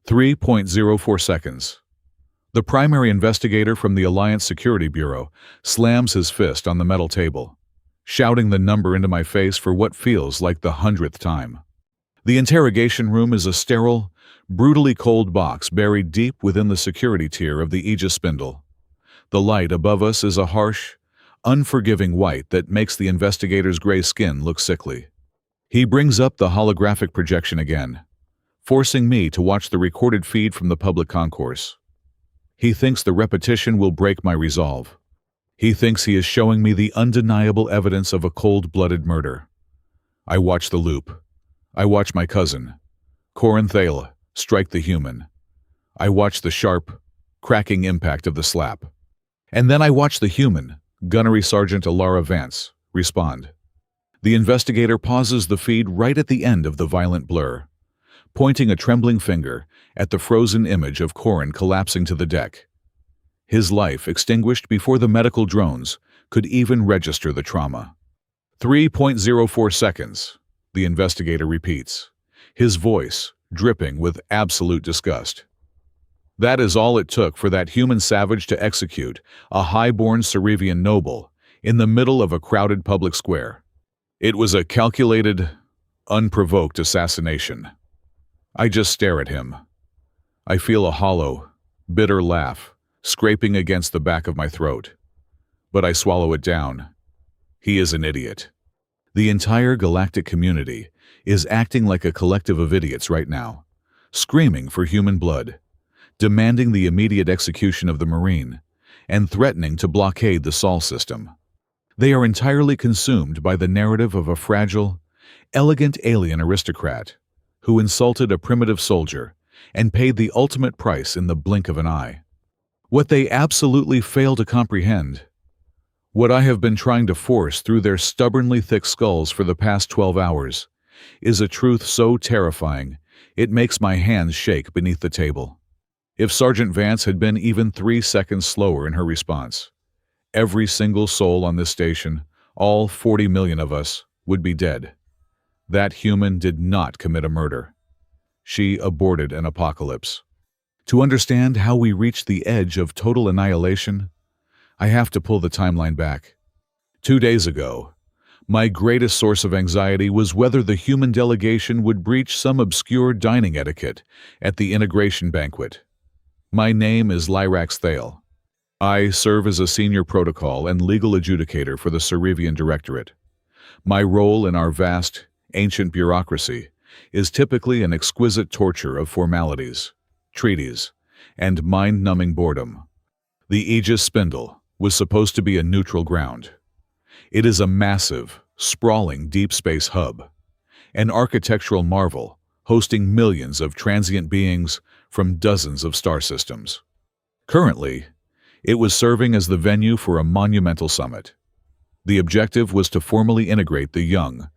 3.04 seconds. The primary investigator from the Alliance Security Bureau slams his fist on the metal table, shouting the number into my face for what feels like the 100th time. The interrogation room is a sterile, brutally cold box buried deep within the security tier of the Aegis Spindle. The light above us is a harsh, unforgiving white that makes the investigator's gray skin look sickly. He brings up the holographic projection again, forcing me to watch the recorded feed from the public concourse. He thinks the repetition will break my resolve. He thinks he is showing me the undeniable evidence of a cold-blooded murder. I watch the loop. I watch my cousin, Thale, strike the human. I watch the sharp, cracking impact of the slap. And then I watch the human, Gunnery Sergeant Alara Vance, respond. The investigator pauses the feed right at the end of the violent blur, pointing a trembling finger at the frozen image of Corin collapsing to the deck. His life extinguished before the medical drones could even register the trauma. 3.04 seconds, the investigator repeats, his voice dripping with absolute disgust. That is all it took for that human savage to execute a high-born Cerevian noble in the middle of a crowded public square. It was a calculated, unprovoked assassination. I just stare at him. I feel a hollow, bitter laugh scraping against the back of my throat. But I swallow it down. He is an idiot. The entire galactic community is acting like a collective of idiots right now, screaming for human blood, demanding the immediate execution of the Marine, and threatening to blockade the Sol system. They are entirely consumed by the narrative of a fragile, elegant alien aristocrat who insulted a primitive soldier and paid the ultimate price in the blink of an eye. What they absolutely fail to comprehend, what I have been trying to force through their stubbornly thick skulls for the past 12 hours, is a truth so terrifying it makes my hands shake beneath the table. If Sergeant Vance had been even 3 seconds slower in her response, every single soul on this station, all 40 million of us, would be dead. That human did not commit a murder. She aborted an apocalypse. To understand how we reached the edge of total annihilation, I have to pull the timeline back. 2 days ago, my greatest source of anxiety was whether the human delegation would breach some obscure dining etiquette at the integration banquet. My name is Lyrax Thale. I serve as a senior protocol and legal adjudicator for the Cerevian Directorate. My role in our vast, ancient bureaucracy is typically an exquisite torture of formalities, treaties, and mind-numbing boredom. The Aegis Spindle was supposed to be a neutral ground. It is a massive, sprawling deep space hub, an architectural marvel hosting millions of transient beings from dozens of star systems. Currently, it was serving as the venue for a monumental summit. The objective was to formally integrate the young,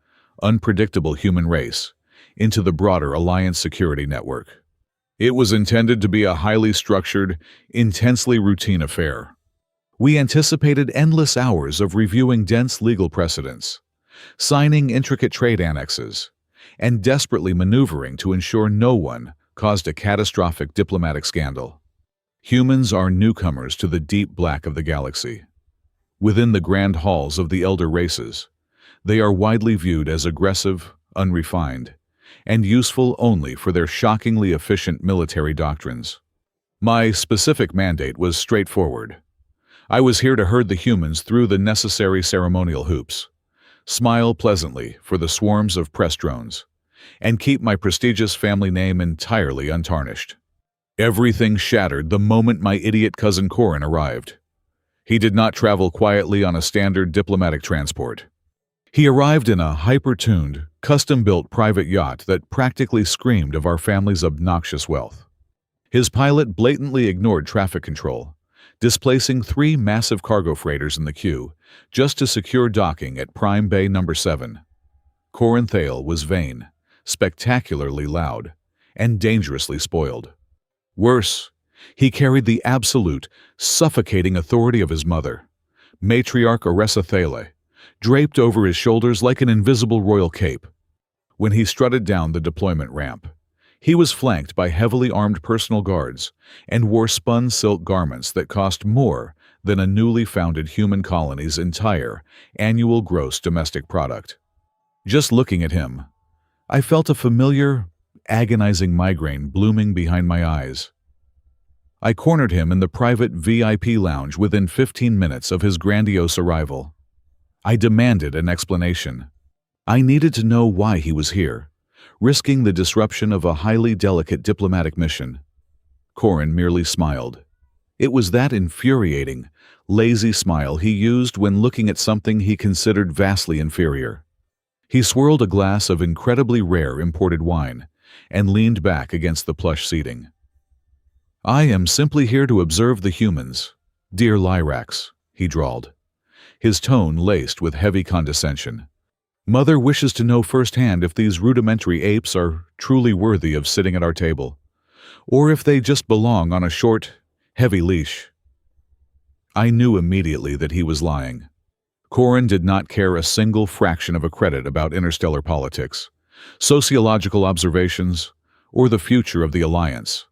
unpredictable human race into the broader Alliance security network. It was intended to be a highly structured, intensely routine affair. We anticipated endless hours of reviewing dense legal precedents, signing intricate trade annexes, and desperately maneuvering to ensure no one caused a catastrophic diplomatic scandal. Humans are newcomers to the deep black of the galaxy. Within the grand halls of the elder races, they are widely viewed as aggressive, unrefined, and useful only for their shockingly efficient military doctrines. My specific mandate was straightforward. I was here to herd the humans through the necessary ceremonial hoops, smile pleasantly for the swarms of press drones, and keep my prestigious family name entirely untarnished. Everything shattered the moment my idiot cousin Corin arrived. He did not travel quietly on a standard diplomatic transport. He arrived in a hyper-tuned, custom-built private yacht that practically screamed of our family's obnoxious wealth. His pilot blatantly ignored traffic control, displacing 3 massive cargo freighters in the queue just to secure docking at Prime Bay No. 7. Corin Thale was vain, spectacularly loud, and dangerously spoiled. Worse, he carried the absolute, suffocating authority of his mother, Matriarch Aressa Thale, draped over his shoulders like an invisible royal cape. When he strutted down the deployment ramp, He was flanked by heavily armed personal guards and wore spun silk garments that cost more than a newly founded human colony's entire annual gross domestic product. Just looking at him, I felt a familiar, agonizing migraine blooming behind my eyes. I cornered him in the private VIP lounge within 15 minutes of his grandiose arrival. I demanded an explanation. I needed to know why he was here, risking the disruption of a highly delicate diplomatic mission. Corin merely smiled. It was that infuriating, lazy smile he used when looking at something he considered vastly inferior. He swirled a glass of incredibly rare imported wine and leaned back against the plush seating. "I am simply here to observe the humans, dear Lyrax," he drawled, his tone laced with heavy condescension. "Mother wishes to know firsthand if these rudimentary apes are truly worthy of sitting at our table, or if they just belong on a short, heavy leash." I knew immediately that he was lying. Corin did not care a single fraction of a credit about interstellar politics, sociological observations, or the future of the Alliance,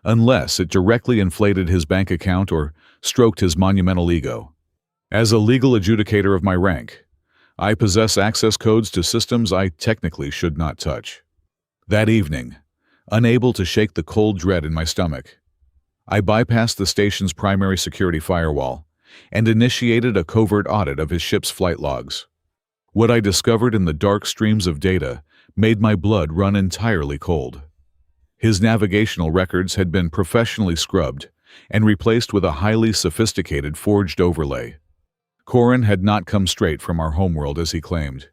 unless it directly inflated his bank account or stroked his monumental ego. As a legal adjudicator of my rank, I possess access codes to systems I technically should not touch. That evening, unable to shake the cold dread in my stomach, I bypassed the station's primary security firewall and initiated a covert audit of his ship's flight logs. What I discovered in the dark streams of data made my blood run entirely cold. His navigational records had been professionally scrubbed and replaced with a highly sophisticated forged overlay. Corin had not come straight from our homeworld as he claimed.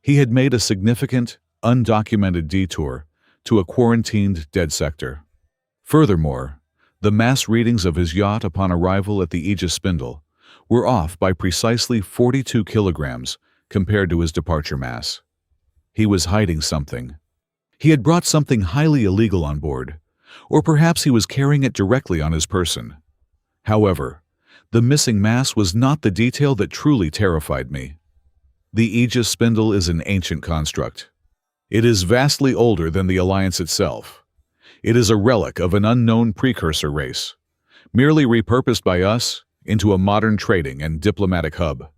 He had made a significant, undocumented detour to a quarantined dead sector. Furthermore, the mass readings of his yacht upon arrival at the Aegis Spindle were off by precisely 42 kilograms compared to his departure mass. He was hiding something. He had brought something highly illegal on board, or perhaps he was carrying it directly on his person. However, the missing mass was not the detail that truly terrified me. The Aegis Spindle is an ancient construct. It is vastly older than the Alliance itself. It is a relic of an unknown precursor race, merely repurposed by us into a modern trading and diplomatic hub.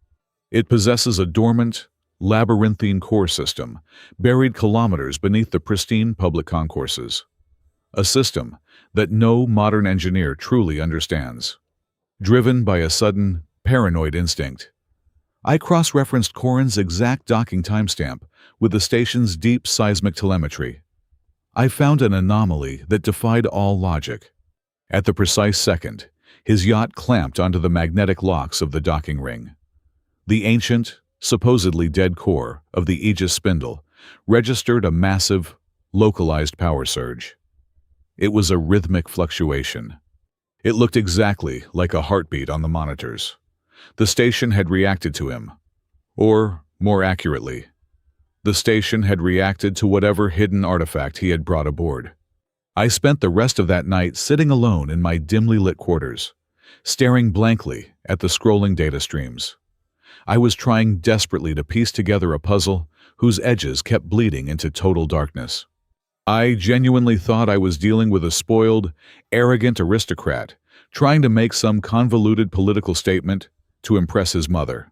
It possesses a dormant, labyrinthine core system buried kilometers beneath the pristine public concourses. A system that no modern engineer truly understands. Driven by a sudden, paranoid instinct, I cross-referenced Corin's exact docking timestamp with the station's deep seismic telemetry. I found an anomaly that defied all logic. At the precise second, his yacht clamped onto the magnetic locks of the docking ring. The ancient, supposedly dead core of the Aegis Spindle registered a massive, localized power surge. It was a rhythmic fluctuation. It looked exactly like a heartbeat on the monitors. The station had reacted to him. Or, more accurately, the station had reacted to whatever hidden artifact he had brought aboard. I spent the rest of that night sitting alone in my dimly lit quarters, staring blankly at the scrolling data streams. I was trying desperately to piece together a puzzle whose edges kept bleeding into total darkness. I genuinely thought I was dealing with a spoiled, arrogant aristocrat trying to make some convoluted political statement to impress his mother.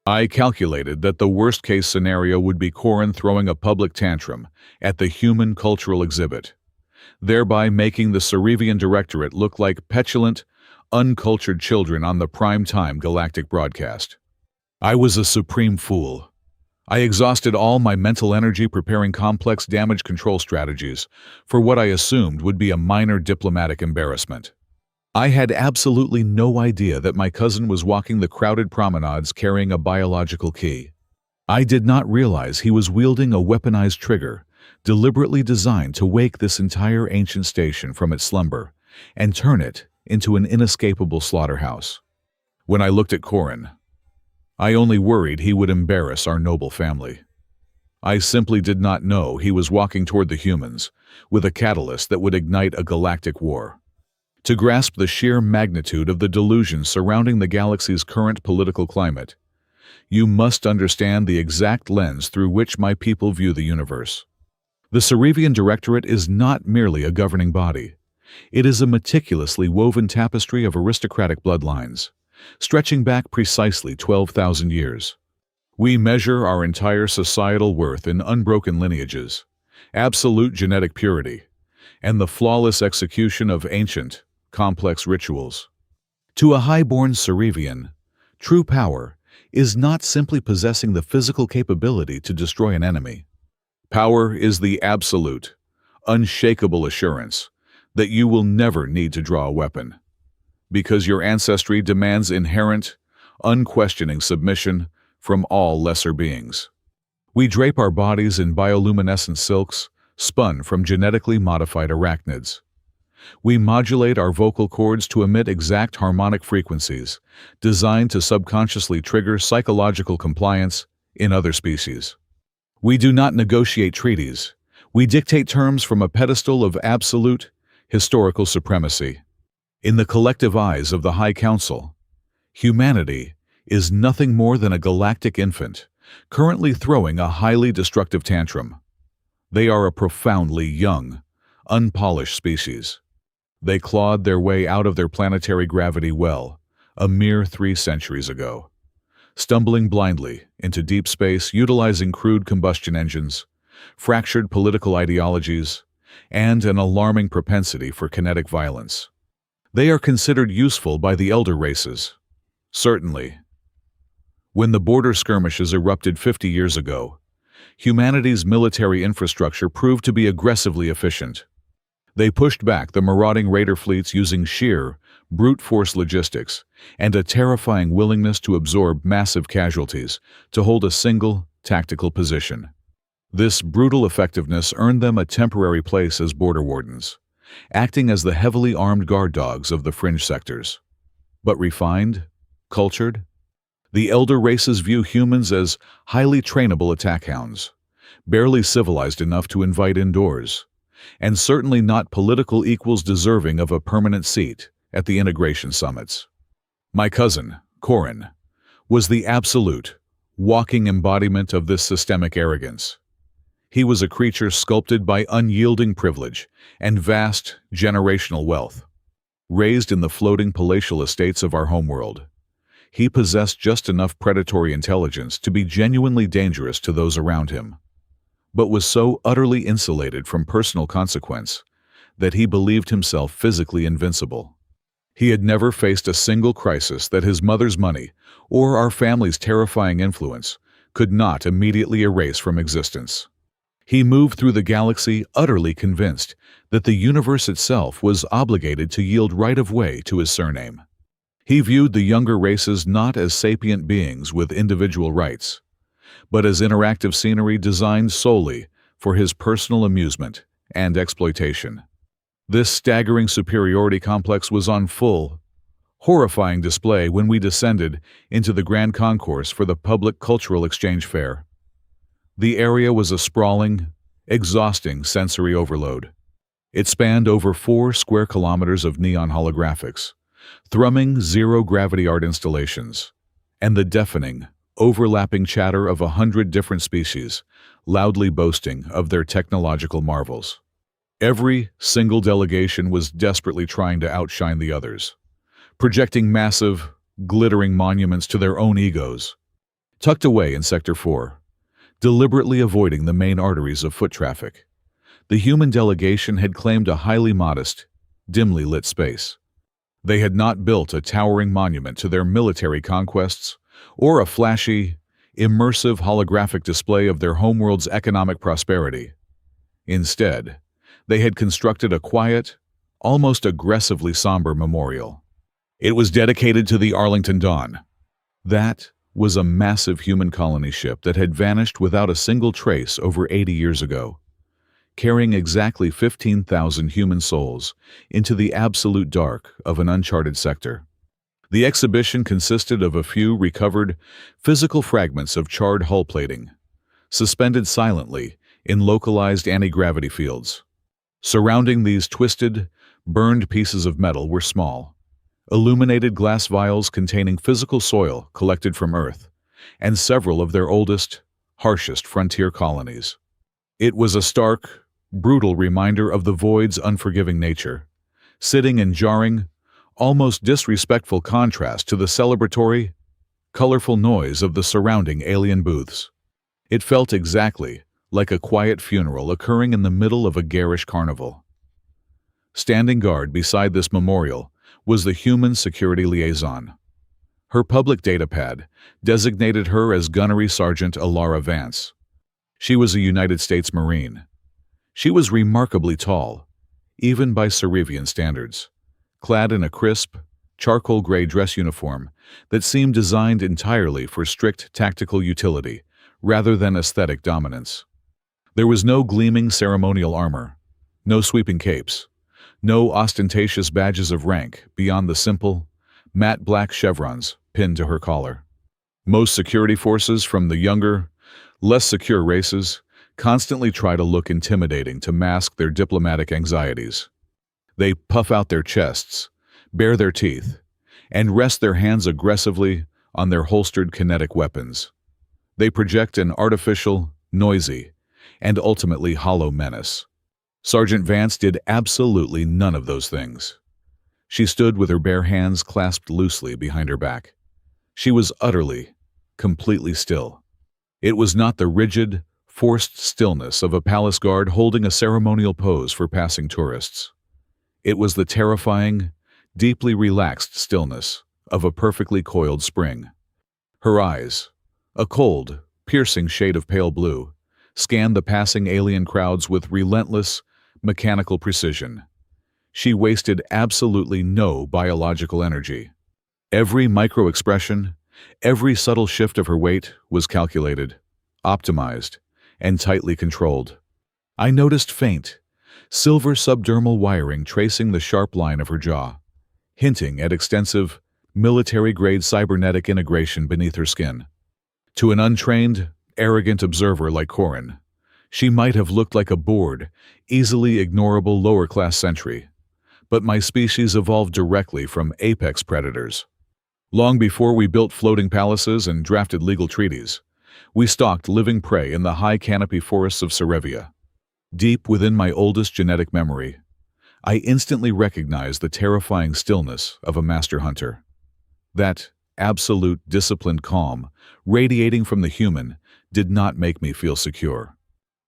I calculated that the worst-case scenario would be Corin throwing a public tantrum at the human cultural exhibit, thereby making the Cerevian Directorate look like petulant, uncultured children on the prime-time galactic broadcast. I was a supreme fool. I exhausted all my mental energy preparing complex damage control strategies for what I assumed would be a minor diplomatic embarrassment. I had absolutely no idea that my cousin was walking the crowded promenades carrying a biological key. I did not realize he was wielding a weaponized trigger, deliberately designed to wake this entire ancient station from its slumber and turn it into an inescapable slaughterhouse. When I looked at Corin, I only worried he would embarrass our noble family. I simply did not know he was walking toward the humans with a catalyst that would ignite a galactic war. To grasp the sheer magnitude of the delusion surrounding the galaxy's current political climate, you must understand the exact lens through which my people view the universe. The Cerevian Directorate is not merely a governing body. It is a meticulously woven tapestry of aristocratic bloodlines, stretching back precisely 12,000 years. We measure our entire societal worth in unbroken lineages, absolute genetic purity, and the flawless execution of ancient, complex rituals. To a high-born Cerevian, true power is not simply possessing the physical capability to destroy an enemy. Power is the absolute, unshakable assurance that you will never need to draw a weapon, because your ancestry demands inherent, unquestioning submission from all lesser beings. We drape our bodies in bioluminescent silks spun from genetically modified arachnids. We modulate our vocal cords to emit exact harmonic frequencies designed to subconsciously trigger psychological compliance in other species. We do not negotiate treaties. We dictate terms from a pedestal of absolute, historical supremacy. In the collective eyes of the High Council, humanity is nothing more than a galactic infant, currently throwing a highly destructive tantrum. They are a profoundly young, unpolished species. They clawed their way out of their planetary gravity well, a mere 3 centuries ago, stumbling blindly into deep space utilizing crude combustion engines, fractured political ideologies, and an alarming propensity for kinetic violence. They are considered useful by the elder races. Certainly. When the border skirmishes erupted 50 years ago, humanity's military infrastructure proved to be aggressively efficient. They pushed back the marauding raider fleets using sheer, brute force logistics and a terrifying willingness to absorb massive casualties to hold a single, tactical position. This brutal effectiveness earned them a temporary place as border wardens, acting as the heavily armed guard dogs of the fringe sectors. But refined, cultured, the elder races view humans as highly trainable attack hounds, barely civilized enough to invite indoors, and certainly not political equals deserving of a permanent seat at the integration summits. My cousin, Corin, was the absolute, walking embodiment of this systemic arrogance. He was a creature sculpted by unyielding privilege and vast generational wealth. Raised in the floating palatial estates of our homeworld, he possessed just enough predatory intelligence to be genuinely dangerous to those around him, but was so utterly insulated from personal consequence that he believed himself physically invincible. He had never faced a single crisis that his mother's money or our family's terrifying influence could not immediately erase from existence. He moved through the galaxy utterly convinced that the universe itself was obligated to yield right-of-way to his surname. He viewed the younger races not as sapient beings with individual rights, but as interactive scenery designed solely for his personal amusement and exploitation. This staggering superiority complex was on full, horrifying display when we descended into the grand concourse for the public cultural exchange fair. The area was a sprawling, exhausting sensory overload. It spanned over 4 square kilometers of neon holographics, thrumming zero-gravity art installations, and the deafening, overlapping chatter of 100 different species, loudly boasting of their technological marvels. Every single delegation was desperately trying to outshine the others, projecting massive, glittering monuments to their own egos. Tucked away in Sector 4, deliberately avoiding the main arteries of foot traffic, the human delegation had claimed a highly modest, dimly lit space. They had not built a towering monument to their military conquests or a flashy, immersive holographic display of their homeworld's economic prosperity. Instead, they had constructed a quiet, almost aggressively somber memorial. It was dedicated to the Arlington Dawn. That was a massive human colony ship that had vanished without a single trace over 80 years ago, carrying exactly 15,000 human souls into the absolute dark of an uncharted sector. The exhibition consisted of a few recovered physical fragments of charred hull plating, suspended silently in localized anti-gravity fields. Surrounding these twisted, burned pieces of metal were small, illuminated glass vials containing physical soil collected from Earth and several of their oldest, harshest frontier colonies. It was a stark, brutal reminder of the void's unforgiving nature, sitting in jarring, almost disrespectful contrast to the celebratory, colorful noise of the surrounding alien booths. It felt exactly like a quiet funeral occurring in the middle of a garish carnival. Standing guard beside this memorial was the human security liaison. Her public datapad designated her as Gunnery Sergeant Alara Vance. She was a United States Marine. She was remarkably tall, even by Cerevian standards, clad in a crisp, charcoal-gray dress uniform that seemed designed entirely for strict tactical utility rather than aesthetic dominance. There was no gleaming ceremonial armor, no sweeping capes, no ostentatious badges of rank beyond the simple, matte black chevrons pinned to her collar. Most security forces from the younger, less secure races constantly try to look intimidating to mask their diplomatic anxieties. They puff out their chests, bare their teeth, and rest their hands aggressively on their holstered kinetic weapons. They project an artificial, noisy, and ultimately hollow menace. Sergeant Vance did absolutely none of those things. She stood with her bare hands clasped loosely behind her back. She was utterly, completely still. It was not the rigid, forced stillness of a palace guard holding a ceremonial pose for passing tourists. It was the terrifying, deeply relaxed stillness of a perfectly coiled spring. Her eyes, a cold, piercing shade of pale blue, scanned the passing alien crowds with relentless, mechanical precision. She wasted absolutely no biological energy. Every micro-expression, every subtle shift of her weight was calculated, optimized, and tightly controlled. I noticed faint, silver subdermal wiring tracing the sharp line of her jaw, hinting at extensive, military-grade cybernetic integration beneath her skin. To an untrained, arrogant observer like Corin, she might have looked like a bored, easily ignorable lower-class sentry, but my species evolved directly from apex predators. Long before we built floating palaces and drafted legal treaties, we stalked living prey in the high canopy forests of Cerevia. Deep within my oldest genetic memory, I instantly recognized the terrifying stillness of a master hunter. That absolute disciplined calm, radiating from the human, did not make me feel secure.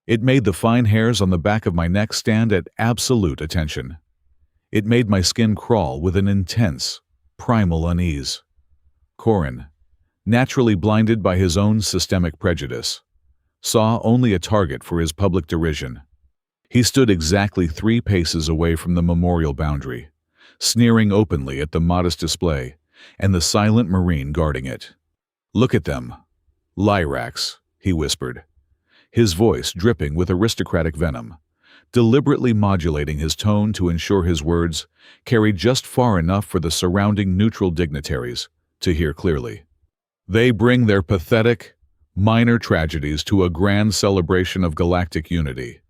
It made the fine hairs on the back of my neck stand at absolute attention. It made my skin crawl with an intense, primal unease. Corin, naturally blinded by his own systemic prejudice, saw only a target for his public derision. He stood exactly 3 paces away from the memorial boundary, sneering openly at the modest display and the silent Marine guarding it. "Look at them. Lyrax," he whispered, his voice dripping with aristocratic venom, deliberately modulating his tone to ensure his words carried just far enough for the surrounding neutral dignitaries to hear clearly. "They bring their pathetic, minor tragedies to a grand celebration of galactic unity.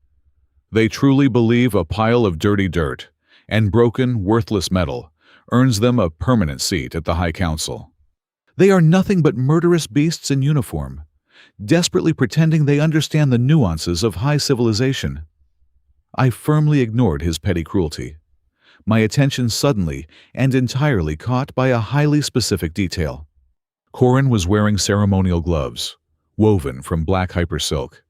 They truly believe a pile of dirty dirt and broken, worthless metal earns them a permanent seat at the High Council. They are nothing but murderous beasts in uniform, desperately pretending they understand the nuances of high civilization." I firmly ignored his petty cruelty, my attention suddenly and entirely caught by a highly specific detail. Corin was wearing ceremonial gloves, woven from black hypersilk.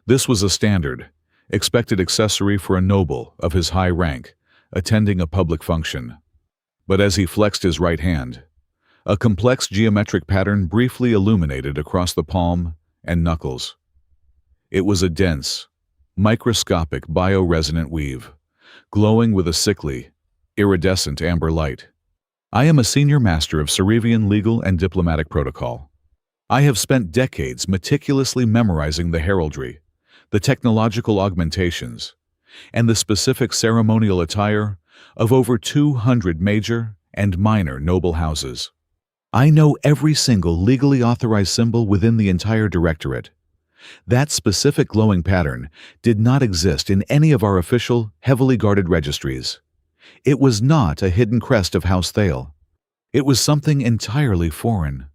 This was a standard, expected accessory for a noble of his high rank attending a public function. But as he flexed his right hand, a complex geometric pattern briefly illuminated across the palm and knuckles. It was a dense, microscopic bioresonant weave, glowing with a sickly, iridescent amber light. I am a senior master of Cerevian legal and diplomatic protocol. I have spent decades meticulously memorizing the heraldry, the technological augmentations, and the specific ceremonial attire of over 200 major and minor noble houses. I know every single legally authorized symbol within the entire directorate. That specific glowing pattern did not exist in any of our official, heavily guarded registries. It was not a hidden crest of House Thale. It was something entirely foreign,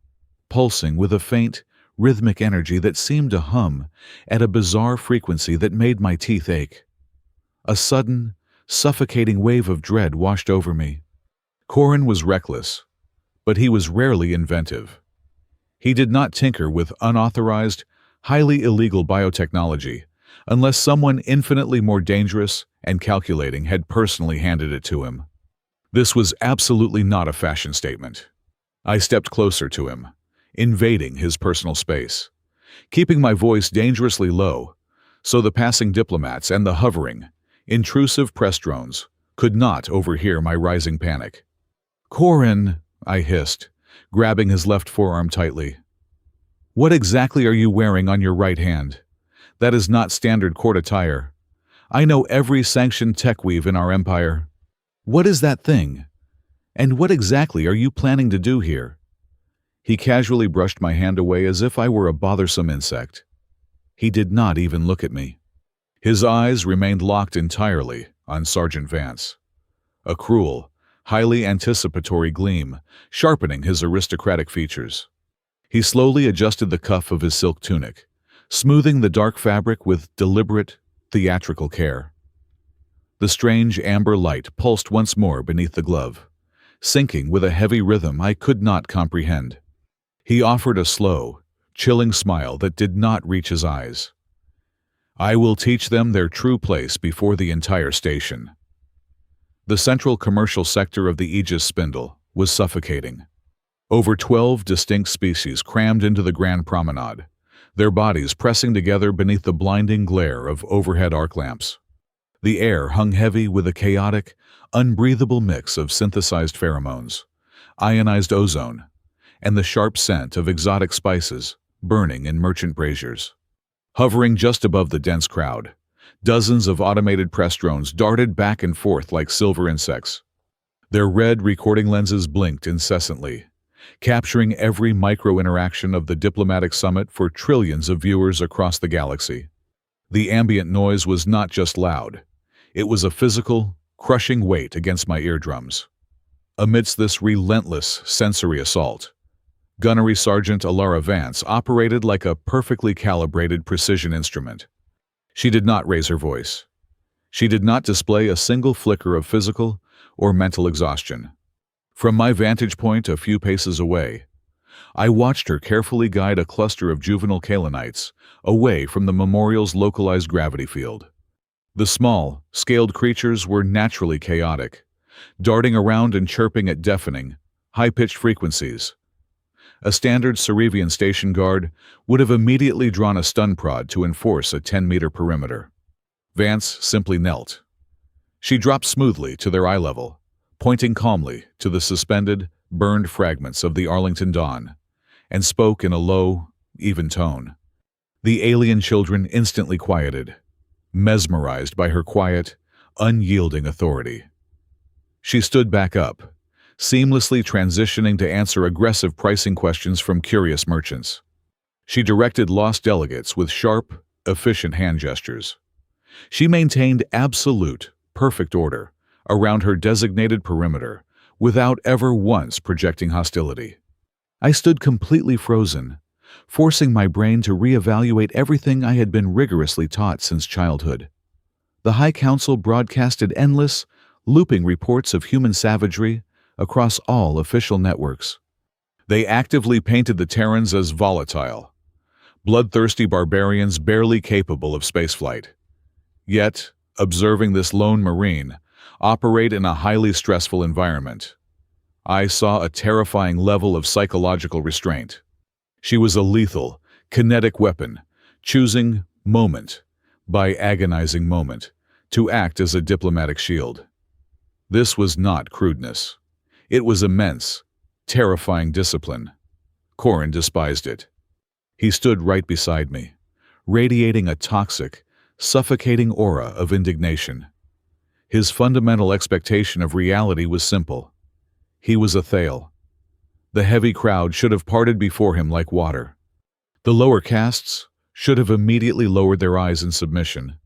pulsing with a faint, rhythmic energy that seemed to hum at a bizarre frequency that made my teeth ache. A sudden, suffocating wave of dread washed over me. Corin was reckless, but he was rarely inventive. He did not tinker with unauthorized, highly illegal biotechnology unless someone infinitely more dangerous and calculating had personally handed it to him. This was absolutely not a fashion statement. I stepped closer to him, invading his personal space, keeping my voice dangerously low so the passing diplomats and the hovering, intrusive press drones could not overhear my rising panic. "Corin," I hissed, grabbing his left forearm tightly. "What exactly are you wearing on your right hand? That is not standard court attire. I know every sanctioned tech weave in our empire. What is that thing? And what exactly are you planning to do here?" He casually brushed my hand away as if I were a bothersome insect. He did not even look at me. His eyes remained locked entirely on Sergeant Vance. A cruel, highly anticipatory gleam sharpening his aristocratic features. He slowly adjusted the cuff of his silk tunic, smoothing the dark fabric with deliberate, theatrical care. The strange amber light pulsed once more beneath the glove, sinking with a heavy rhythm I could not comprehend. He offered a slow, chilling smile that did not reach his eyes. "I will teach them their true place before the entire station." The central commercial sector of the Aegis Spindle was suffocating. Over 12 distinct species crammed into the Grand Promenade, their bodies pressing together beneath the blinding glare of overhead arc lamps. The air hung heavy with a chaotic, unbreathable mix of synthesized pheromones, ionized ozone, and the sharp scent of exotic spices burning in merchant braziers. Hovering just above the dense crowd, dozens of automated press drones darted back and forth like silver insects. Their red recording lenses blinked incessantly, capturing every micro-interaction of the diplomatic summit for trillions of viewers across the galaxy. The ambient noise was not just loud. It was a physical, crushing weight against my eardrums. Amidst this relentless sensory assault, Gunnery Sergeant Alara Vance operated like a perfectly calibrated precision instrument. She did not raise her voice. She did not display a single flicker of physical or mental exhaustion. From my vantage point a few paces away, I watched her carefully guide a cluster of juvenile Kalanites away from the memorial's localized gravity field. The small, scaled creatures were naturally chaotic, darting around and chirping at deafening, high-pitched frequencies. A standard Cerevian station guard would have immediately drawn a stun prod to enforce a 10-meter perimeter. Vance simply knelt. She dropped smoothly to their eye level, pointing calmly to the suspended, burned fragments of the Arlington dawn, and spoke in a low, even tone. The alien children instantly quieted, mesmerized by her quiet, unyielding authority. She stood back up, seamlessly transitioning to answer aggressive pricing questions from curious merchants. She directed lost delegates with sharp, efficient hand gestures. She maintained absolute, perfect order around her designated perimeter without ever once projecting hostility. I stood completely frozen, forcing my brain to reevaluate everything I had been rigorously taught since childhood. The High Council broadcasted endless, looping reports of human savagery across all official networks. They actively painted the Terrans as volatile, bloodthirsty barbarians barely capable of spaceflight. Yet, observing this lone Marine operate in a highly stressful environment, I saw a terrifying level of psychological restraint. She was a lethal, kinetic weapon, choosing moment by agonizing moment to act as a diplomatic shield. This was not crudeness. It was immense, terrifying discipline. Corin despised it. He stood right beside me, radiating a toxic, suffocating aura of indignation. His fundamental expectation of reality was simple. He was a Thale. The heavy crowd should have parted before him like water. The lower castes should have immediately lowered their eyes in submission.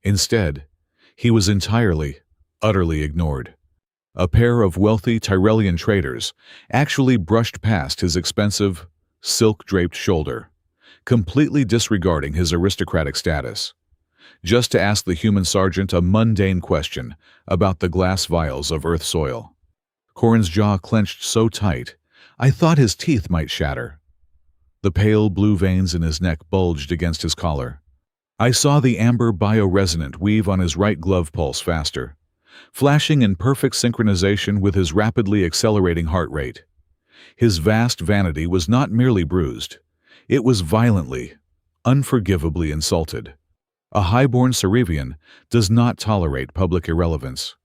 Instead, he was entirely, utterly ignored. A pair of wealthy Tyrellian traders actually brushed past his expensive, silk-draped shoulder, completely disregarding his aristocratic status, just to ask the human sergeant a mundane question about the glass vials of Earth soil. Corin's jaw clenched so tight, I thought his teeth might shatter. The pale blue veins in his neck bulged against his collar. I saw the amber bioresonant weave on his right glove pulse faster, flashing in perfect synchronization with his rapidly accelerating heart rate. His vast vanity was not merely bruised, it was violently, unforgivably insulted. A highborn Cerevian does not tolerate public irrelevance.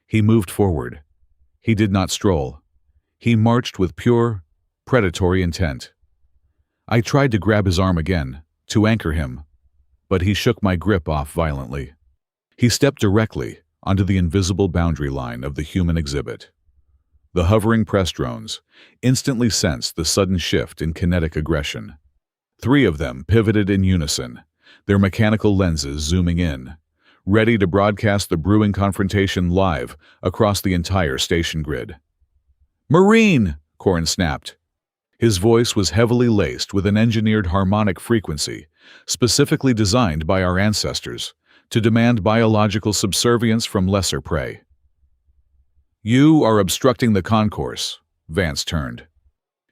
He moved forward. He did not stroll. He marched with pure, predatory intent. I tried to grab his arm again, to anchor him, but he shook my grip off violently. He stepped directly onto the invisible boundary line of the human exhibit. The hovering press drones instantly sensed the sudden shift in kinetic aggression. 3 of them pivoted in unison, their mechanical lenses zooming in, ready to broadcast the brewing confrontation live across the entire station grid. "Marine!" Corin snapped. His voice was heavily laced with an engineered harmonic frequency, specifically designed by our ancestors, to demand biological subservience from lesser prey. "You are obstructing the concourse," Vance turned.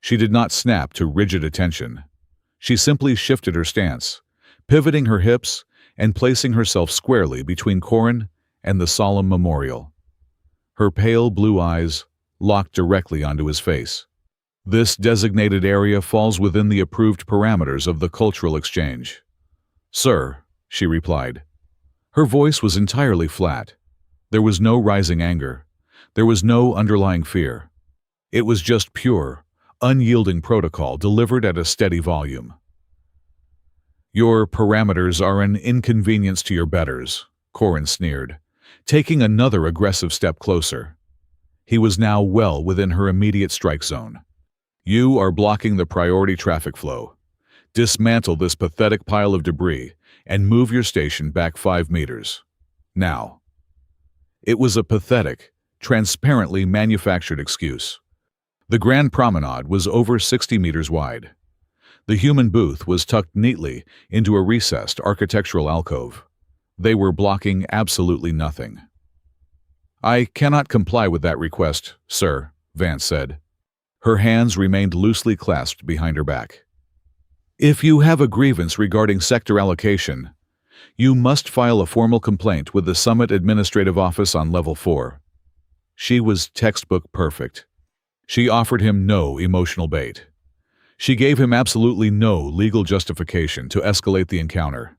She did not snap to rigid attention. She simply shifted her stance, pivoting her hips and placing herself squarely between Corin and the solemn memorial. Her pale blue eyes locked directly onto his face. "This designated area falls within the approved parameters of the cultural exchange." "Sir," she replied. Her voice was entirely flat. There was no rising anger. There was no underlying fear. It was just pure, unyielding protocol delivered at a steady volume. "Your parameters are an inconvenience to your betters," Corin sneered, taking another aggressive step closer. He was now well within her immediate strike zone. "You are blocking the priority traffic flow. Dismantle this pathetic pile of debris and move your station back 5 meters. Now." It was a pathetic, transparently manufactured excuse. The Grand Promenade was over 60 meters wide. The human booth was tucked neatly into a recessed architectural alcove. They were blocking absolutely nothing. "I cannot comply with that request, sir," Vance said. Her hands remained loosely clasped behind her back. "If you have a grievance regarding sector allocation, you must file a formal complaint with the Summit Administrative Office on Level 4. She was textbook perfect. She offered him no emotional bait. She gave him absolutely no legal justification to escalate the encounter.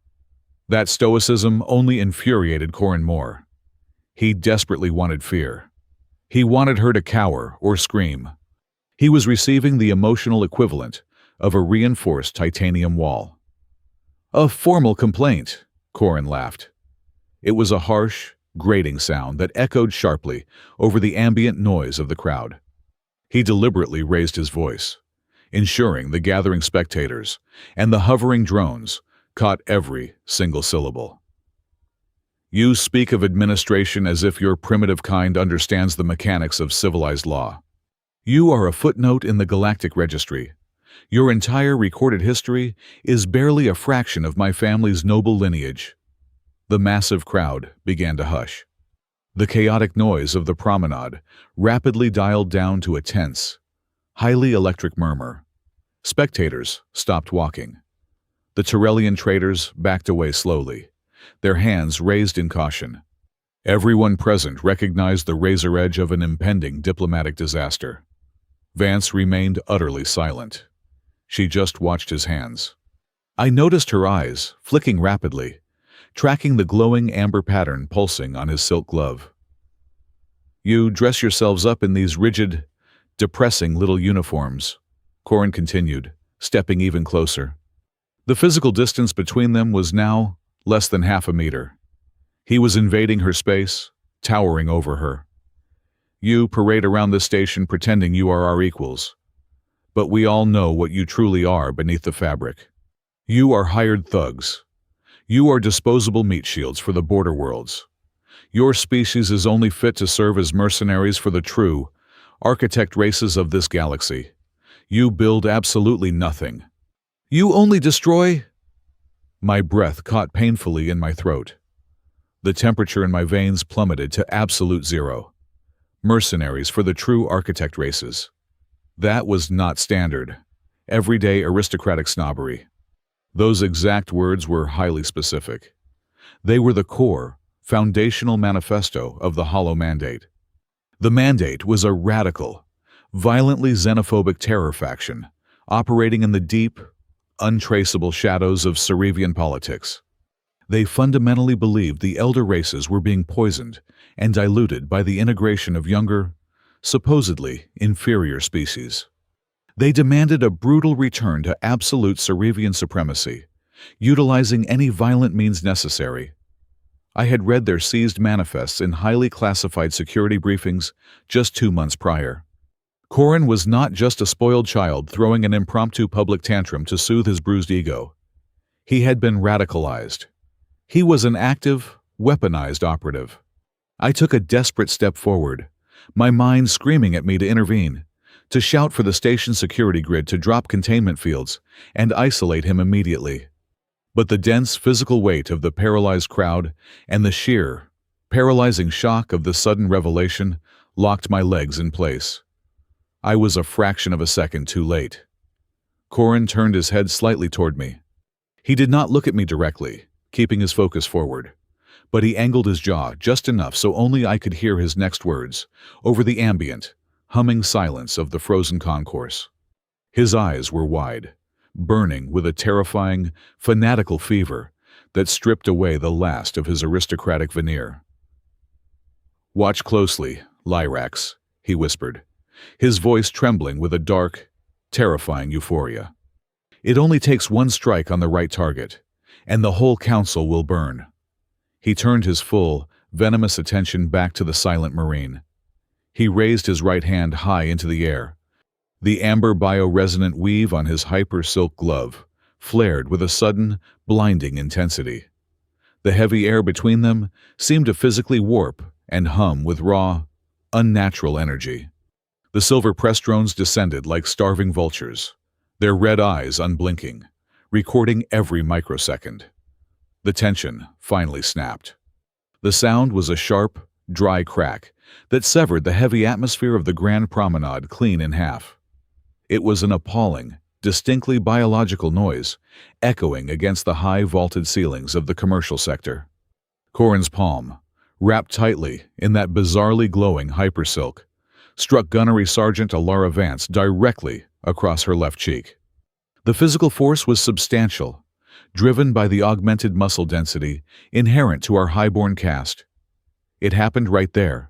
That stoicism only infuriated Corin more. He desperately wanted fear. He wanted her to cower or scream. He was receiving the emotional equivalent of a reinforced titanium wall. "A formal complaint," Corin laughed. It was a harsh, grating sound that echoed sharply over the ambient noise of the crowd. He deliberately raised his voice, ensuring the gathering spectators and the hovering drones caught every single syllable. "You speak of administration as if your primitive kind understands the mechanics of civilized law. You are a footnote in the galactic registry. Your entire recorded history is barely a fraction of my family's noble lineage." The massive crowd began to hush. The chaotic noise of the promenade rapidly dialed down to a tense, highly electric murmur. Spectators stopped walking. The Tyrellian traders backed away slowly, their hands raised in caution. Everyone present recognized the razor edge of an impending diplomatic disaster. Vance remained utterly silent. She just watched his hands. I noticed her eyes, flicking rapidly, tracking the glowing amber pattern pulsing on his silk glove. "You dress yourselves up in these rigid, depressing little uniforms," Corin continued, stepping even closer. The physical distance between them was now less than half a meter. He was invading her space, towering over her. "You parade around this station pretending you are our equals. But we all know what you truly are beneath the fabric. You are hired thugs. You are disposable meat shields for the border worlds. Your species is only fit to serve as mercenaries for the true, architect races of this galaxy. You build absolutely nothing. You only destroy... My breath caught painfully in my throat. The temperature in my veins plummeted to absolute zero. Mercenaries for the true architect races. That was not standard, everyday aristocratic snobbery. Those exact words were highly specific. They were the core, foundational manifesto of the Hollow Mandate. The Mandate was a radical, violently xenophobic terror faction, operating in the deep, untraceable shadows of Cerevian politics. They fundamentally believed the elder races were being poisoned and diluted by the integration of younger, supposedly inferior species. They demanded a brutal return to absolute Cerevian supremacy, utilizing any violent means necessary. I had read their seized manifests in highly classified security briefings just 2 months prior. Corin was not just a spoiled child throwing an impromptu public tantrum to soothe his bruised ego. He had been radicalized. He was an active, weaponized operative. I took a desperate step forward, my mind screaming at me to intervene, to shout for the station security grid to drop containment fields and isolate him immediately. But the dense physical weight of the paralyzed crowd and the sheer, paralyzing shock of the sudden revelation locked my legs in place. I was a fraction of a second too late. Corin turned his head slightly toward me. He did not look at me directly, keeping his focus forward, but he angled his jaw just enough so only I could hear his next words over the ambient, humming silence of the frozen concourse. His eyes were wide, burning with a terrifying, fanatical fever that stripped away the last of his aristocratic veneer. "Watch closely, Lyrax," he whispered, his voice trembling with a dark, terrifying euphoria. "It only takes one strike on the right target, and the whole council will burn." He turned his full, venomous attention back to the silent Marine. He raised his right hand high into the air. The amber bioresonant weave on his hyper-silk glove flared with a sudden, blinding intensity. The heavy air between them seemed to physically warp and hum with raw, unnatural energy. The silver press drones descended like starving vultures, their red eyes unblinking, recording every microsecond. The tension finally snapped. The sound was a sharp, dry crack that severed the heavy atmosphere of the Grand Promenade clean in half. It was an appalling, distinctly biological noise, echoing against the high vaulted ceilings of the commercial sector. Corin's palm, wrapped tightly in that bizarrely glowing hypersilk, struck Gunnery Sergeant Alara Vance directly across her left cheek. The physical force was substantial, driven by the augmented muscle density inherent to our highborn caste. It happened right there,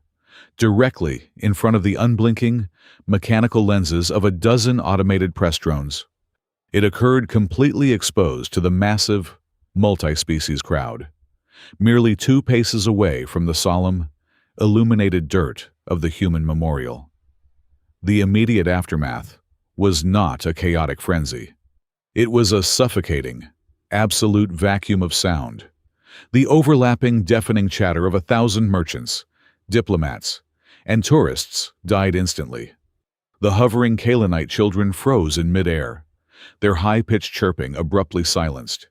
directly in front of the unblinking, mechanical lenses of a dozen automated press drones. It occurred completely exposed to the massive, multi-species crowd, merely 2 paces away from the solemn, illuminated dirt of the human memorial. The immediate aftermath was not a chaotic frenzy. It was a suffocating, absolute vacuum of sound. The overlapping, deafening chatter of 1,000 merchants, diplomats, and tourists died instantly. The hovering Kalenite children froze in midair, their high-pitched chirping abruptly silenced.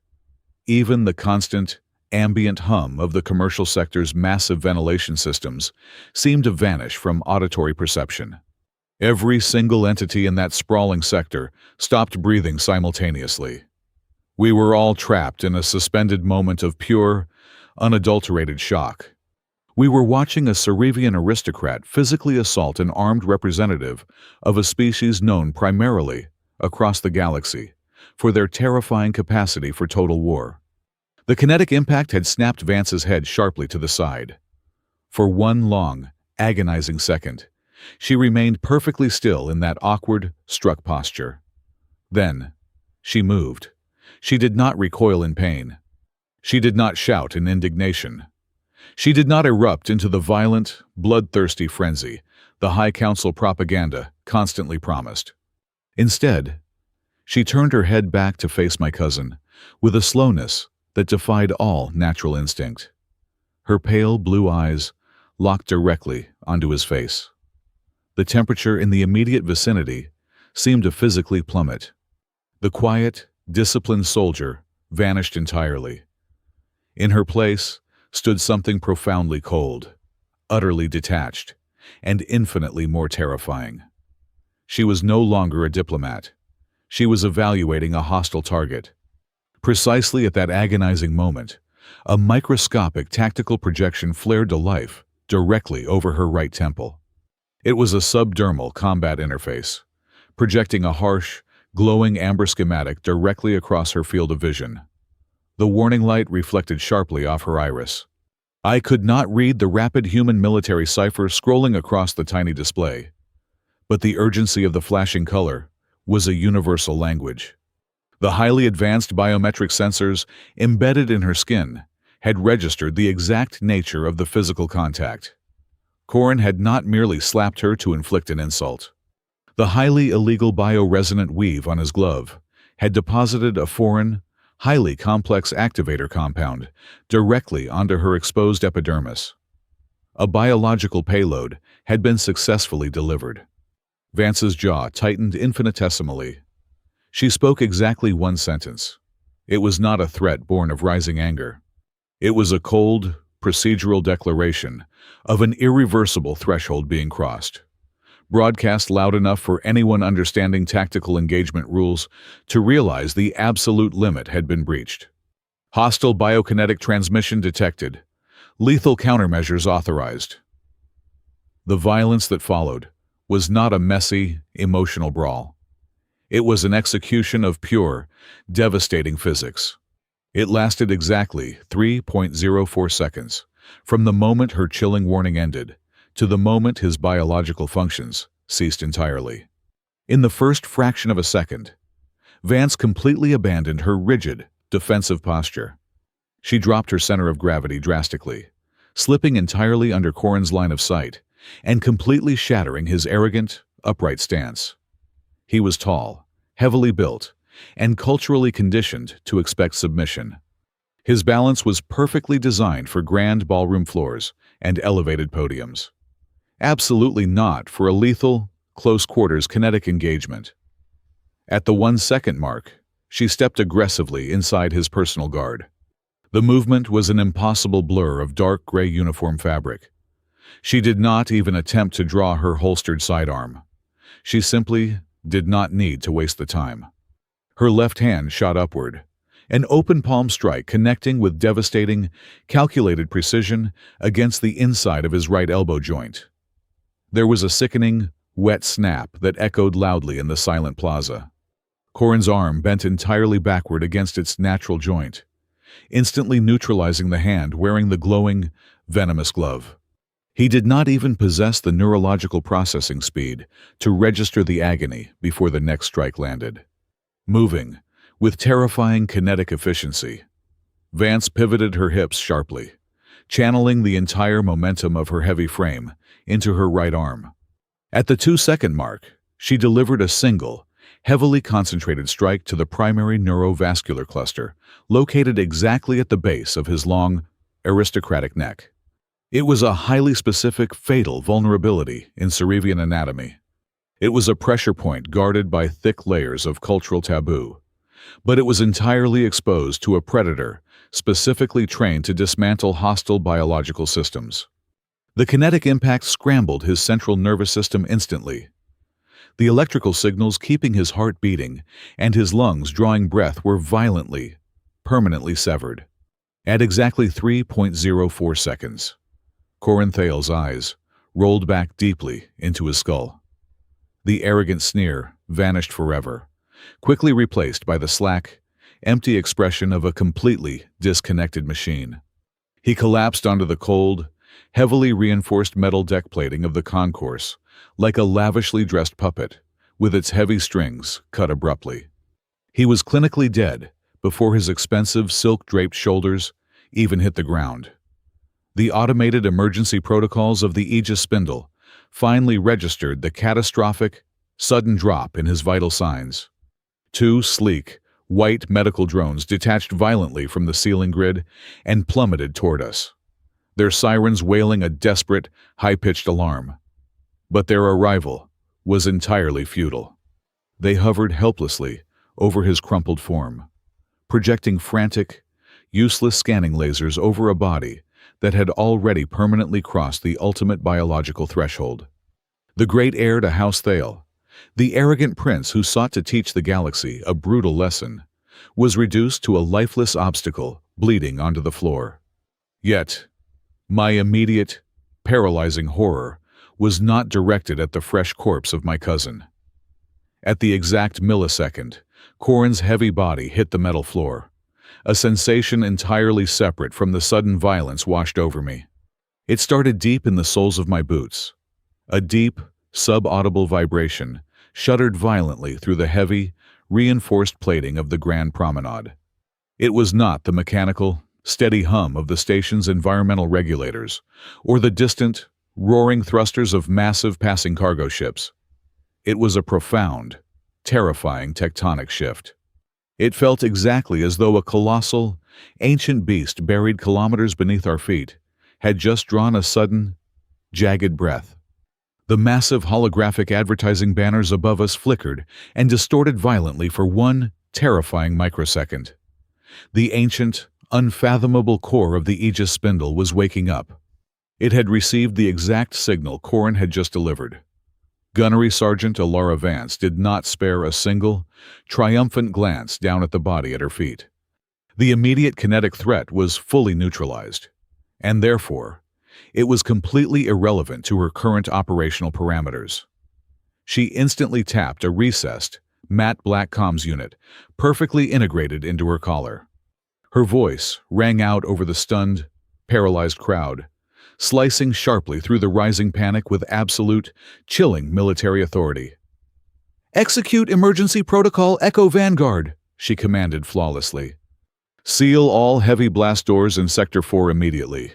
Even the constant, ambient hum of the commercial sector's massive ventilation systems seemed to vanish from auditory perception. Every single entity in that sprawling sector stopped breathing simultaneously. We were all trapped in a suspended moment of pure, unadulterated shock. We were watching a Cerevian aristocrat physically assault an armed representative of a species known primarily across the galaxy for their terrifying capacity for total war. The kinetic impact had snapped Vance's head sharply to the side. For one long, agonizing second, she remained perfectly still in that awkward, struck posture. Then, she moved. She did not recoil in pain. She did not shout in indignation. She did not erupt into the violent, bloodthirsty frenzy the High Council propaganda constantly promised. Instead, she turned her head back to face my cousin with a slowness that defied all natural instinct. Her pale blue eyes locked directly onto his face. The temperature in the immediate vicinity seemed to physically plummet. The quiet, disciplined soldier, vanished entirely. In her place stood something profoundly cold, utterly detached, and infinitely more terrifying. She was no longer a diplomat. She was evaluating a hostile target. Precisely at that agonizing moment, a microscopic tactical projection flared to life directly over her right temple. It was a subdermal combat interface, projecting a harsh, glowing amber schematic directly across her field of vision. The warning light reflected sharply off her iris. I could not read the rapid human military cipher scrolling across the tiny display, but the urgency of the flashing color was a universal language. The highly advanced biometric sensors embedded in her skin had registered the exact nature of the physical contact. Corin had not merely slapped her to inflict an insult. The highly illegal bioresonant weave on his glove had deposited a foreign, highly complex activator compound directly onto her exposed epidermis. A biological payload had been successfully delivered. Vance's jaw tightened infinitesimally. She spoke exactly one sentence. It was not a threat born of rising anger. It was a cold, procedural declaration of an irreversible threshold being crossed, broadcast loud enough for anyone understanding tactical engagement rules to realize the absolute limit had been breached. Hostile biokinetic transmission detected. Lethal countermeasures authorized. The violence that followed was not a messy, emotional brawl. It was an execution of pure, devastating physics. It lasted exactly 3.04 seconds, from the moment her chilling warning ended to the moment his biological functions ceased entirely. In the first fraction of a second, Vance completely abandoned her rigid, defensive posture. She dropped her center of gravity drastically, slipping entirely under Corin's line of sight and completely shattering his arrogant, upright stance. He was tall, heavily built, and culturally conditioned to expect submission. His balance was perfectly designed for grand ballroom floors and elevated podiums. Absolutely not for a lethal, close-quarters kinetic engagement. At the 1-second mark, she stepped aggressively inside his personal guard. The movement was an impossible blur of dark gray uniform fabric. She did not even attempt to draw her holstered sidearm. She simply did not need to waste the time. Her left hand shot upward, an open palm strike connecting with devastating, calculated precision against the inside of his right elbow joint. There was a sickening, wet snap that echoed loudly in the silent plaza. Corin's arm bent entirely backward against its natural joint, instantly neutralizing the hand wearing the glowing, venomous glove. He did not even possess the neurological processing speed to register the agony before the next strike landed. Moving, with terrifying kinetic efficiency, Vance pivoted her hips sharply, channeling the entire momentum of her heavy frame into her right arm. At the 2-second mark, she delivered a single, heavily concentrated strike to the primary neurovascular cluster, located exactly at the base of his long, aristocratic neck. It was a highly specific, fatal vulnerability in Cerevian anatomy. It was a pressure point guarded by thick layers of cultural taboo, but it was entirely exposed to a predator specifically trained to dismantle hostile biological systems. The kinetic impact scrambled his central nervous system instantly, the electrical signals keeping his heart beating and his lungs drawing breath were violently, permanently severed. At exactly 3.04 seconds, Corin Thale's eyes rolled back deeply into his skull. The arrogant sneer vanished forever, quickly replaced by the slack, empty expression of a completely disconnected machine. He collapsed onto the cold, heavily reinforced metal deck plating of the concourse, like a lavishly dressed puppet, with its heavy strings cut abruptly. He was clinically dead before his expensive silk-draped shoulders even hit the ground. The automated emergency protocols of the Aegis Spindle finally registered the catastrophic, sudden drop in his vital signs. 2 sleek, white medical drones detached violently from the ceiling grid and plummeted toward us, their sirens wailing a desperate, high-pitched alarm. But their arrival was entirely futile. They hovered helplessly over his crumpled form, projecting frantic, useless scanning lasers over a body that had already permanently crossed the ultimate biological threshold. The great heir to House Thale, the arrogant prince who sought to teach the galaxy a brutal lesson, was reduced to a lifeless obstacle bleeding onto the floor. Yet, my immediate, paralyzing horror was not directed at the fresh corpse of my cousin. At the exact millisecond, Corin's heavy body hit the metal floor. A sensation entirely separate from the sudden violence washed over me. It started deep in the soles of my boots. A deep, sub-audible vibration shuddered violently through the heavy, reinforced plating of the Grand Promenade. It was not the mechanical, steady hum of the station's environmental regulators, or the distant, roaring thrusters of massive passing cargo ships. It was a profound, terrifying tectonic shift. It felt exactly as though a colossal, ancient beast buried kilometers beneath our feet had just drawn a sudden, jagged breath. The massive holographic advertising banners above us flickered and distorted violently for one terrifying microsecond. The ancient, unfathomable core of the Aegis Spindle was waking up. It had received the exact signal Corin had just delivered. Gunnery Sergeant Alara Vance did not spare a single, triumphant glance down at the body at her feet. The immediate kinetic threat was fully neutralized, and therefore, it was completely irrelevant to her current operational parameters. She instantly tapped a recessed, matte black comms unit, perfectly integrated into her collar. Her voice rang out over the stunned, paralyzed crowd, slicing sharply through the rising panic with absolute, chilling military authority. "Execute emergency protocol Echo Vanguard," she commanded flawlessly. "Seal all heavy blast doors in Sector 4 immediately.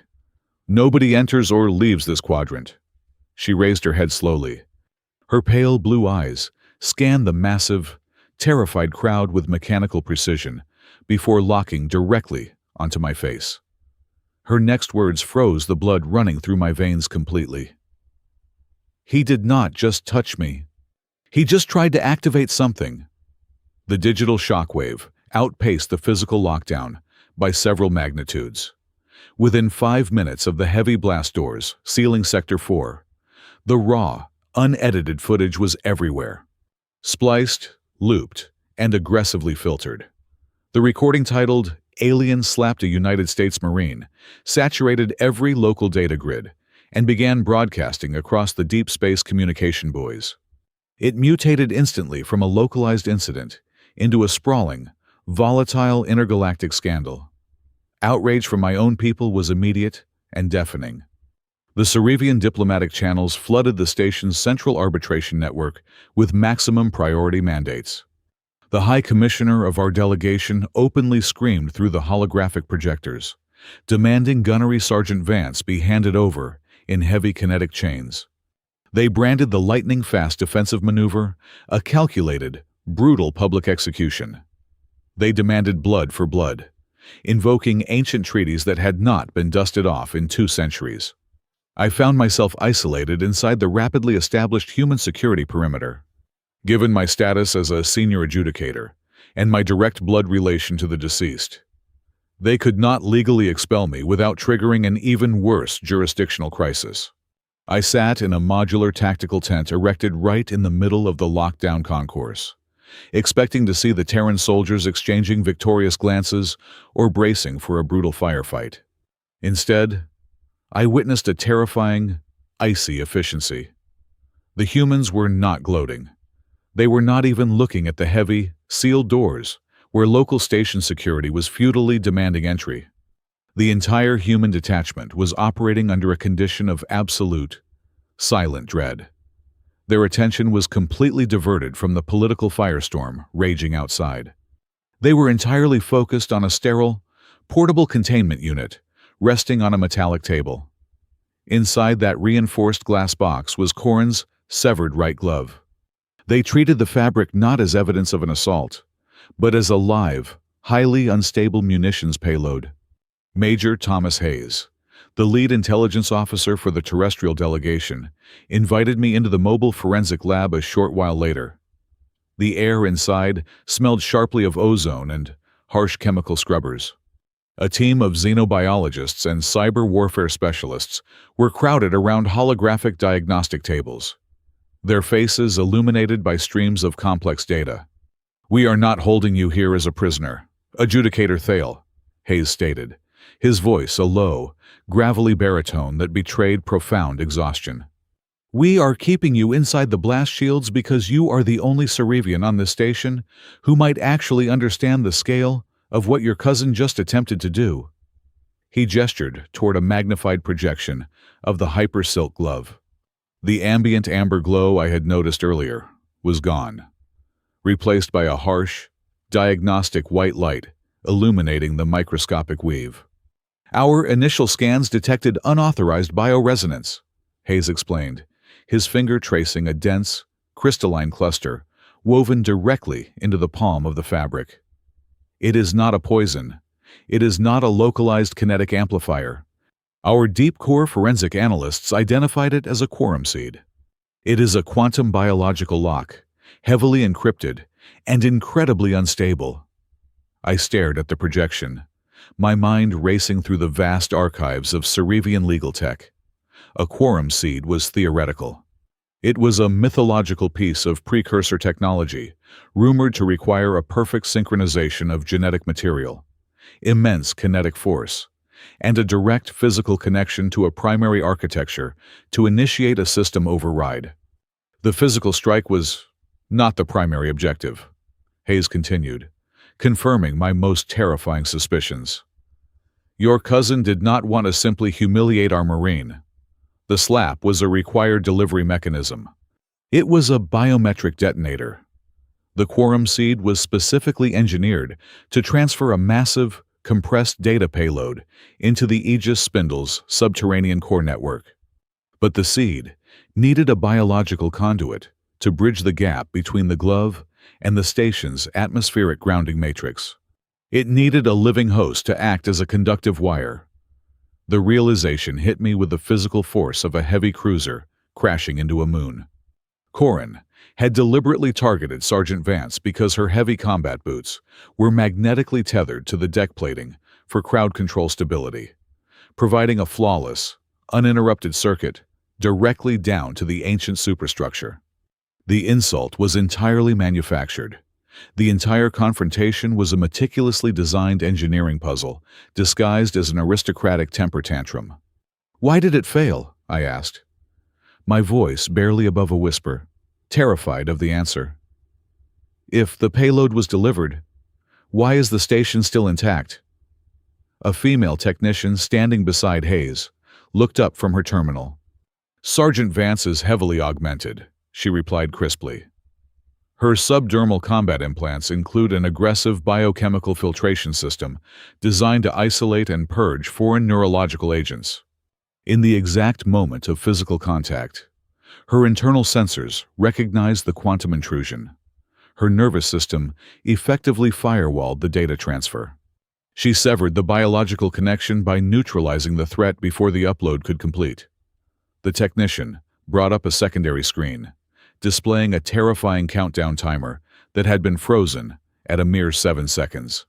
Nobody enters or leaves this quadrant." She raised her head slowly. Her pale blue eyes scanned the massive, terrified crowd with mechanical precision before locking directly onto my face. Her next words froze the blood running through my veins completely. "He did not just touch me. He just tried to activate something." The digital shockwave outpaced the physical lockdown by several magnitudes. Within 5 minutes of the heavy blast doors sealing Sector 4, the raw, unedited footage was everywhere. Spliced, looped, and aggressively filtered. The recording, titled "Alien Slapped a United States Marine," saturated every local data grid and began broadcasting across the deep space communication buoys. It mutated instantly from a localized incident into a sprawling, volatile intergalactic scandal. Outrage from my own people was immediate and deafening. The Cerevian diplomatic channels flooded the station's central arbitration network with maximum priority mandates. The High Commissioner of our delegation openly screamed through the holographic projectors, demanding Gunnery Sergeant Vance be handed over in heavy kinetic chains. They branded the lightning-fast defensive maneuver a calculated, brutal public execution. They demanded blood for blood, invoking ancient treaties that had not been dusted off in 2 centuries. I found myself isolated inside the rapidly established human security perimeter. Given my status as a senior adjudicator and my direct blood relation to the deceased, they could not legally expel me without triggering an even worse jurisdictional crisis. I sat in a modular tactical tent erected right in the middle of the lockdown concourse, expecting to see the Terran soldiers exchanging victorious glances or bracing for a brutal firefight. Instead, I witnessed a terrifying, icy efficiency. The humans were not gloating. They were not even looking at the heavy, sealed doors where local station security was futilely demanding entry. The entire human detachment was operating under a condition of absolute, silent dread. Their attention was completely diverted from the political firestorm raging outside. They were entirely focused on a sterile, portable containment unit resting on a metallic table. Inside that reinforced glass box was Corin's severed right glove. They treated the fabric not as evidence of an assault, but as a live, highly unstable munitions payload. Major Thomas Hayes, the lead intelligence officer for the terrestrial delegation, invited me into the mobile forensic lab a short while later. The air inside smelled sharply of ozone and harsh chemical scrubbers. A team of xenobiologists and cyber warfare specialists were crowded around holographic diagnostic tables, their faces illuminated by streams of complex data. "We are not holding you here as a prisoner, Adjudicator Thale," Hayes stated, his voice a low, gravelly baritone that betrayed profound exhaustion. "We are keeping you inside the blast shields because you are the only Cerevian on this station who might actually understand the scale of what your cousin just attempted to do." He gestured toward a magnified projection of the hyper-silk glove. The ambient amber glow I had noticed earlier was gone, replaced by a harsh, diagnostic white light illuminating the microscopic weave. "Our initial scans detected unauthorized bioresonance," Hayes explained, his finger tracing a dense, crystalline cluster woven directly into the palm of the fabric. "It is not a poison. It is not a localized kinetic amplifier. Our deep-core forensic analysts identified it as a quorum seed. It is a quantum biological lock, heavily encrypted and incredibly unstable." I stared at the projection, my mind racing through the vast archives of Cerevian legal tech. A quorum seed was theoretical. It was a mythological piece of precursor technology, rumored to require a perfect synchronization of genetic material, immense kinetic force, and a direct physical connection to a primary architecture to initiate a system override. "The physical strike was not the primary objective," Hayes continued, confirming my most terrifying suspicions. "Your cousin did not want to simply humiliate our Marine. The slap was a required delivery mechanism. It was a biometric detonator. The quorum seed was specifically engineered to transfer a massive, compressed data payload into the Aegis Spindle's subterranean core network. But the seed needed a biological conduit to bridge the gap between the glove and the station's atmospheric grounding matrix. It needed a living host to act as a conductive wire. The realization hit me with the physical force of a heavy cruiser crashing into a moon. Corin had deliberately targeted Sergeant Vance because her heavy combat boots were magnetically tethered to the deck plating for crowd control stability, providing a flawless, uninterrupted circuit directly down to the ancient superstructure. The insult was entirely manufactured. The entire confrontation was a meticulously designed engineering puzzle, disguised as an aristocratic temper tantrum. "Why did it fail?" I asked, my voice barely above a whisper, terrified of the answer. "If the payload was delivered, why is the station still intact?" A female technician standing beside Hayes looked up from her terminal. "Sergeant Vance is heavily augmented," she replied crisply. "Her subdermal combat implants include an aggressive biochemical filtration system designed to isolate and purge foreign neurological agents. In the exact moment of physical contact, her internal sensors recognized the quantum intrusion. Her nervous system effectively firewalled the data transfer. She severed the biological connection by neutralizing the threat before the upload could complete." The technician brought up a secondary screen, displaying a terrifying countdown timer that had been frozen at a mere 7 seconds.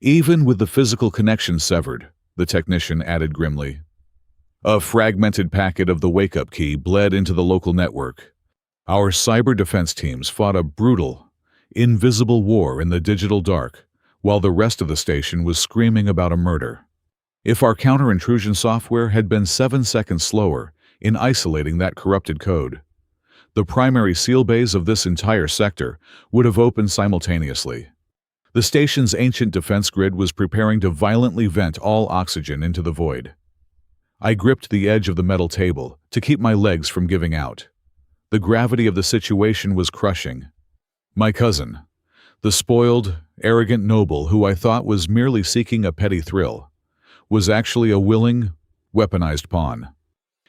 "Even with the physical connection severed," the technician added grimly, "a fragmented packet of the wake-up key bled into the local network. Our cyber defense teams fought a brutal, invisible war in the digital dark, while the rest of the station was screaming about a murder. If our counter-intrusion software had been 7 seconds slower in isolating that corrupted code, the primary seal bays of this entire sector would have opened simultaneously. The station's ancient defense grid was preparing to violently vent all oxygen into the void." I gripped the edge of the metal table to keep my legs from giving out. The gravity of the situation was crushing. My cousin, the spoiled, arrogant noble who I thought was merely seeking a petty thrill, was actually a willing, weaponized pawn.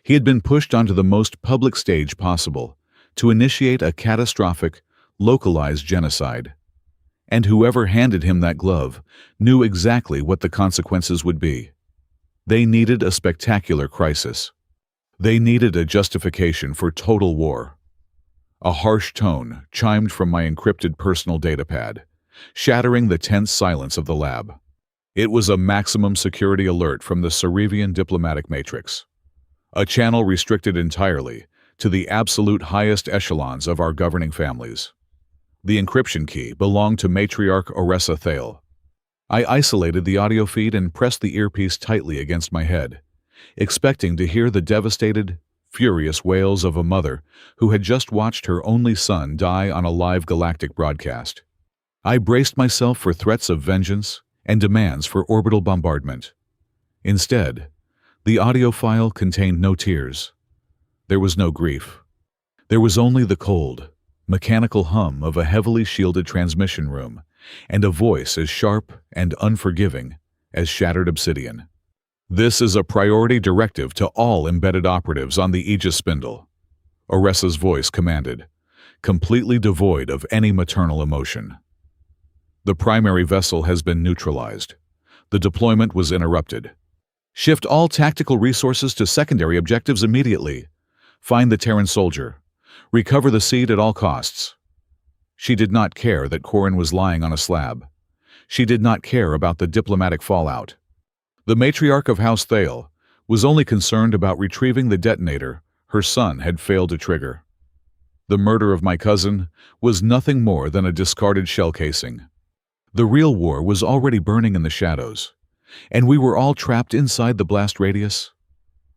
He had been pushed onto the most public stage possible to initiate a catastrophic, localized genocide. And whoever handed him that glove knew exactly what the consequences would be. They needed a spectacular crisis. They needed a justification for total war. A harsh tone chimed from my encrypted personal data pad, shattering the tense silence of the lab. It was a maximum security alert from the Cerevian diplomatic matrix, a channel restricted entirely to the absolute highest echelons of our governing families. The encryption key belonged to matriarch Oressa Thale. I isolated the audio feed and pressed the earpiece tightly against my head, expecting to hear the devastated, furious wails of a mother who had just watched her only son die on a live galactic broadcast. I braced myself for threats of vengeance and demands for orbital bombardment. Instead, the audio file contained no tears. There was no grief. There was only the cold, mechanical hum of a heavily shielded transmission room and a voice as sharp and unforgiving as shattered obsidian. "This is a priority directive to all embedded operatives on the Aegis Spindle," Oressa's voice commanded, completely devoid of any maternal emotion. "The primary vessel has been neutralized. The deployment was interrupted. Shift all tactical resources to secondary objectives immediately. Find the Terran soldier. Recover the seed at all costs." She did not care that Corin was lying on a slab. She did not care about the diplomatic fallout. The matriarch of House Thale was only concerned about retrieving the detonator her son had failed to trigger. The murder of my cousin was nothing more than a discarded shell casing. The real war was already burning in the shadows, and we were all trapped inside the blast radius.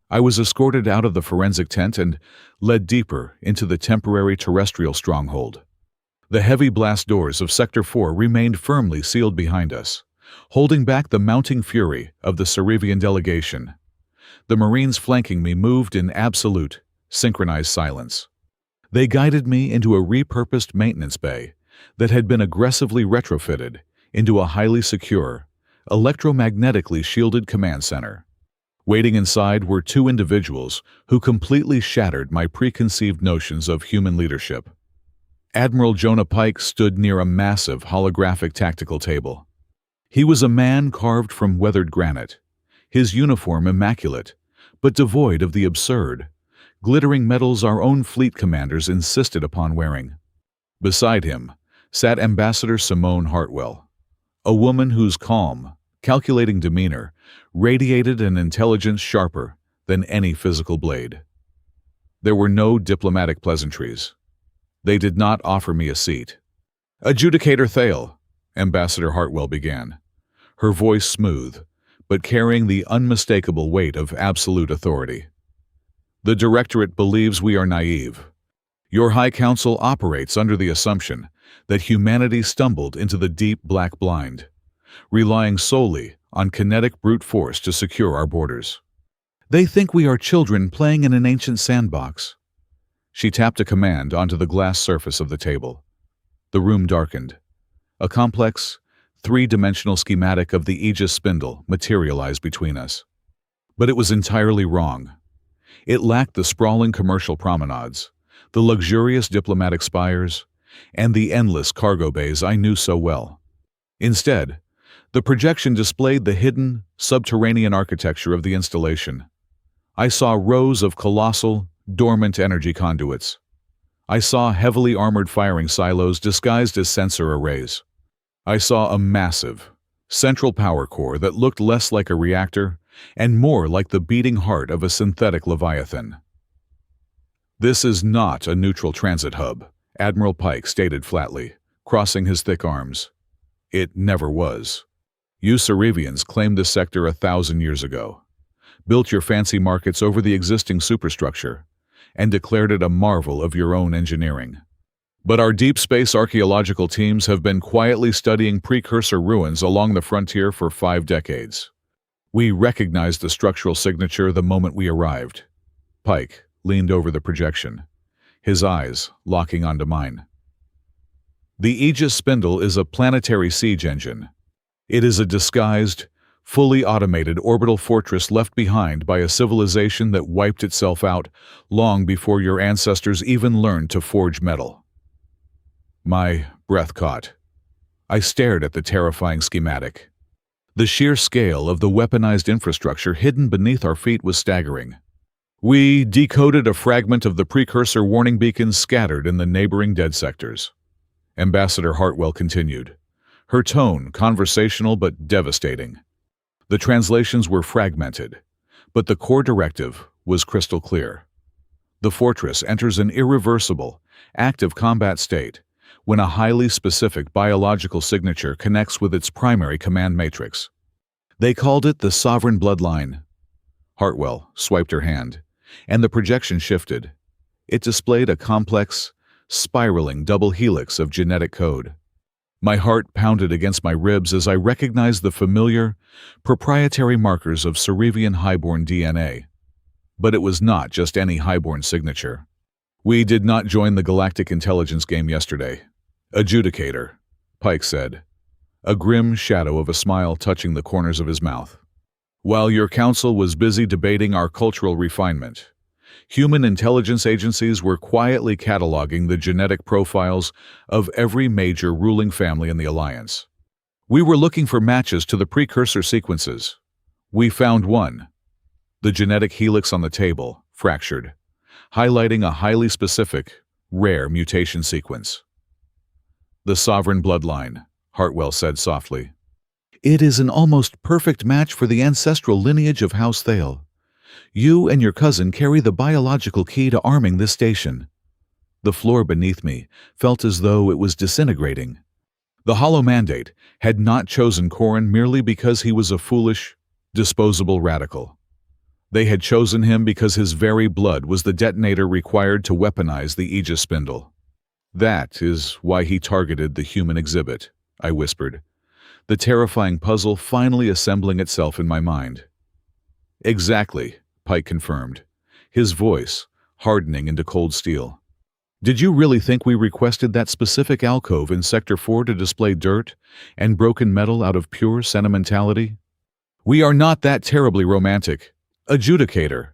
I was escorted out of the forensic tent and led deeper into the temporary terrestrial stronghold. The heavy blast doors of Sector 4 remained firmly sealed behind us, holding back the mounting fury of the Cerevian delegation. The Marines flanking me moved in absolute, synchronized silence. They guided me into a repurposed maintenance bay that had been aggressively retrofitted into a highly secure, electromagnetically shielded command center. Waiting inside were two individuals who completely shattered my preconceived notions of human leadership. Admiral Jonah Pike stood near a massive holographic tactical table. He was a man carved from weathered granite, his uniform immaculate, but devoid of the absurd, glittering metals our own fleet commanders insisted upon wearing. Beside him sat Ambassador Simone Hartwell, a woman whose calm, calculating demeanor radiated an intelligence sharper than any physical blade. There were no diplomatic pleasantries. They did not offer me a seat. "Adjudicator Thale," Ambassador Hartwell began, her voice smooth, but carrying the unmistakable weight of absolute authority. "The Directorate believes we are naive. Your High Council operates under the assumption that humanity stumbled into the deep black blind, relying solely on kinetic brute force to secure our borders. They think we are children playing in an ancient sandbox." She tapped a command onto the glass surface of the table. The room darkened. A complex, three-dimensional schematic of the Aegis Spindle materialized between us. But it was entirely wrong. It lacked the sprawling commercial promenades, the luxurious diplomatic spires, and the endless cargo bays I knew so well. Instead, the projection displayed the hidden, subterranean architecture of the installation. I saw rows of colossal, dormant energy conduits. I saw heavily armored firing silos disguised as sensor arrays. I saw a massive, central power core that looked less like a reactor and more like the beating heart of a synthetic leviathan. "This is not a neutral transit hub," Admiral Pike stated flatly, crossing his thick arms. "It never was. You Cerevians claimed this sector 1,000 years ago, built your fancy markets over the existing superstructure, and declared it a marvel of your own engineering. But our deep space archaeological teams have been quietly studying precursor ruins along the frontier for 5 decades. We recognized the structural signature the moment we arrived." Pike leaned over the projection, his eyes locking onto mine. "The Aegis Spindle is a planetary siege engine. It is a disguised, fully automated orbital fortress left behind by a civilization that wiped itself out long before your ancestors even learned to forge metal." My breath caught. I stared at the terrifying schematic. The sheer scale of the weaponized infrastructure hidden beneath our feet was staggering. We decoded a fragment of the precursor warning beacons scattered in the neighboring dead sectors. Ambassador Hartwell continued, her tone conversational but devastating. The translations were fragmented, but the core directive was crystal clear. The fortress enters an irreversible, active combat state when a highly specific biological signature connects with its primary command matrix. They called it the sovereign bloodline. Hartwell swiped her hand, and the projection shifted. It displayed a complex, spiraling double helix of genetic code. My heart pounded against my ribs as I recognized the familiar, proprietary markers of Cerevian highborn DNA. But it was not just any highborn signature. We did not join the galactic intelligence game yesterday. Adjudicator, Pike said, a grim shadow of a smile touching the corners of his mouth. While your council was busy debating our cultural refinement, human intelligence agencies were quietly cataloging the genetic profiles of every major ruling family in the Alliance. We were looking for matches to the precursor sequences. We found one. The genetic helix on the table, fractured, highlighting a highly specific, rare mutation sequence. The sovereign bloodline, Hartwell said softly. It is an almost perfect match for the ancestral lineage of House Thale. You and your cousin carry the biological key to arming this station. The floor beneath me felt as though it was disintegrating. The Hollow Mandate had not chosen Corrin merely because he was a foolish, disposable radical. They had chosen him because his very blood was the detonator required to weaponize the Aegis Spindle. That is why he targeted the human exhibit, I whispered, the terrifying puzzle finally assembling itself in my mind. Exactly, Pike confirmed, his voice hardening into cold steel. Did you really think we requested that specific alcove in Sector 4 to display dirt and broken metal out of pure sentimentality? We are not that terribly romantic. Adjudicator.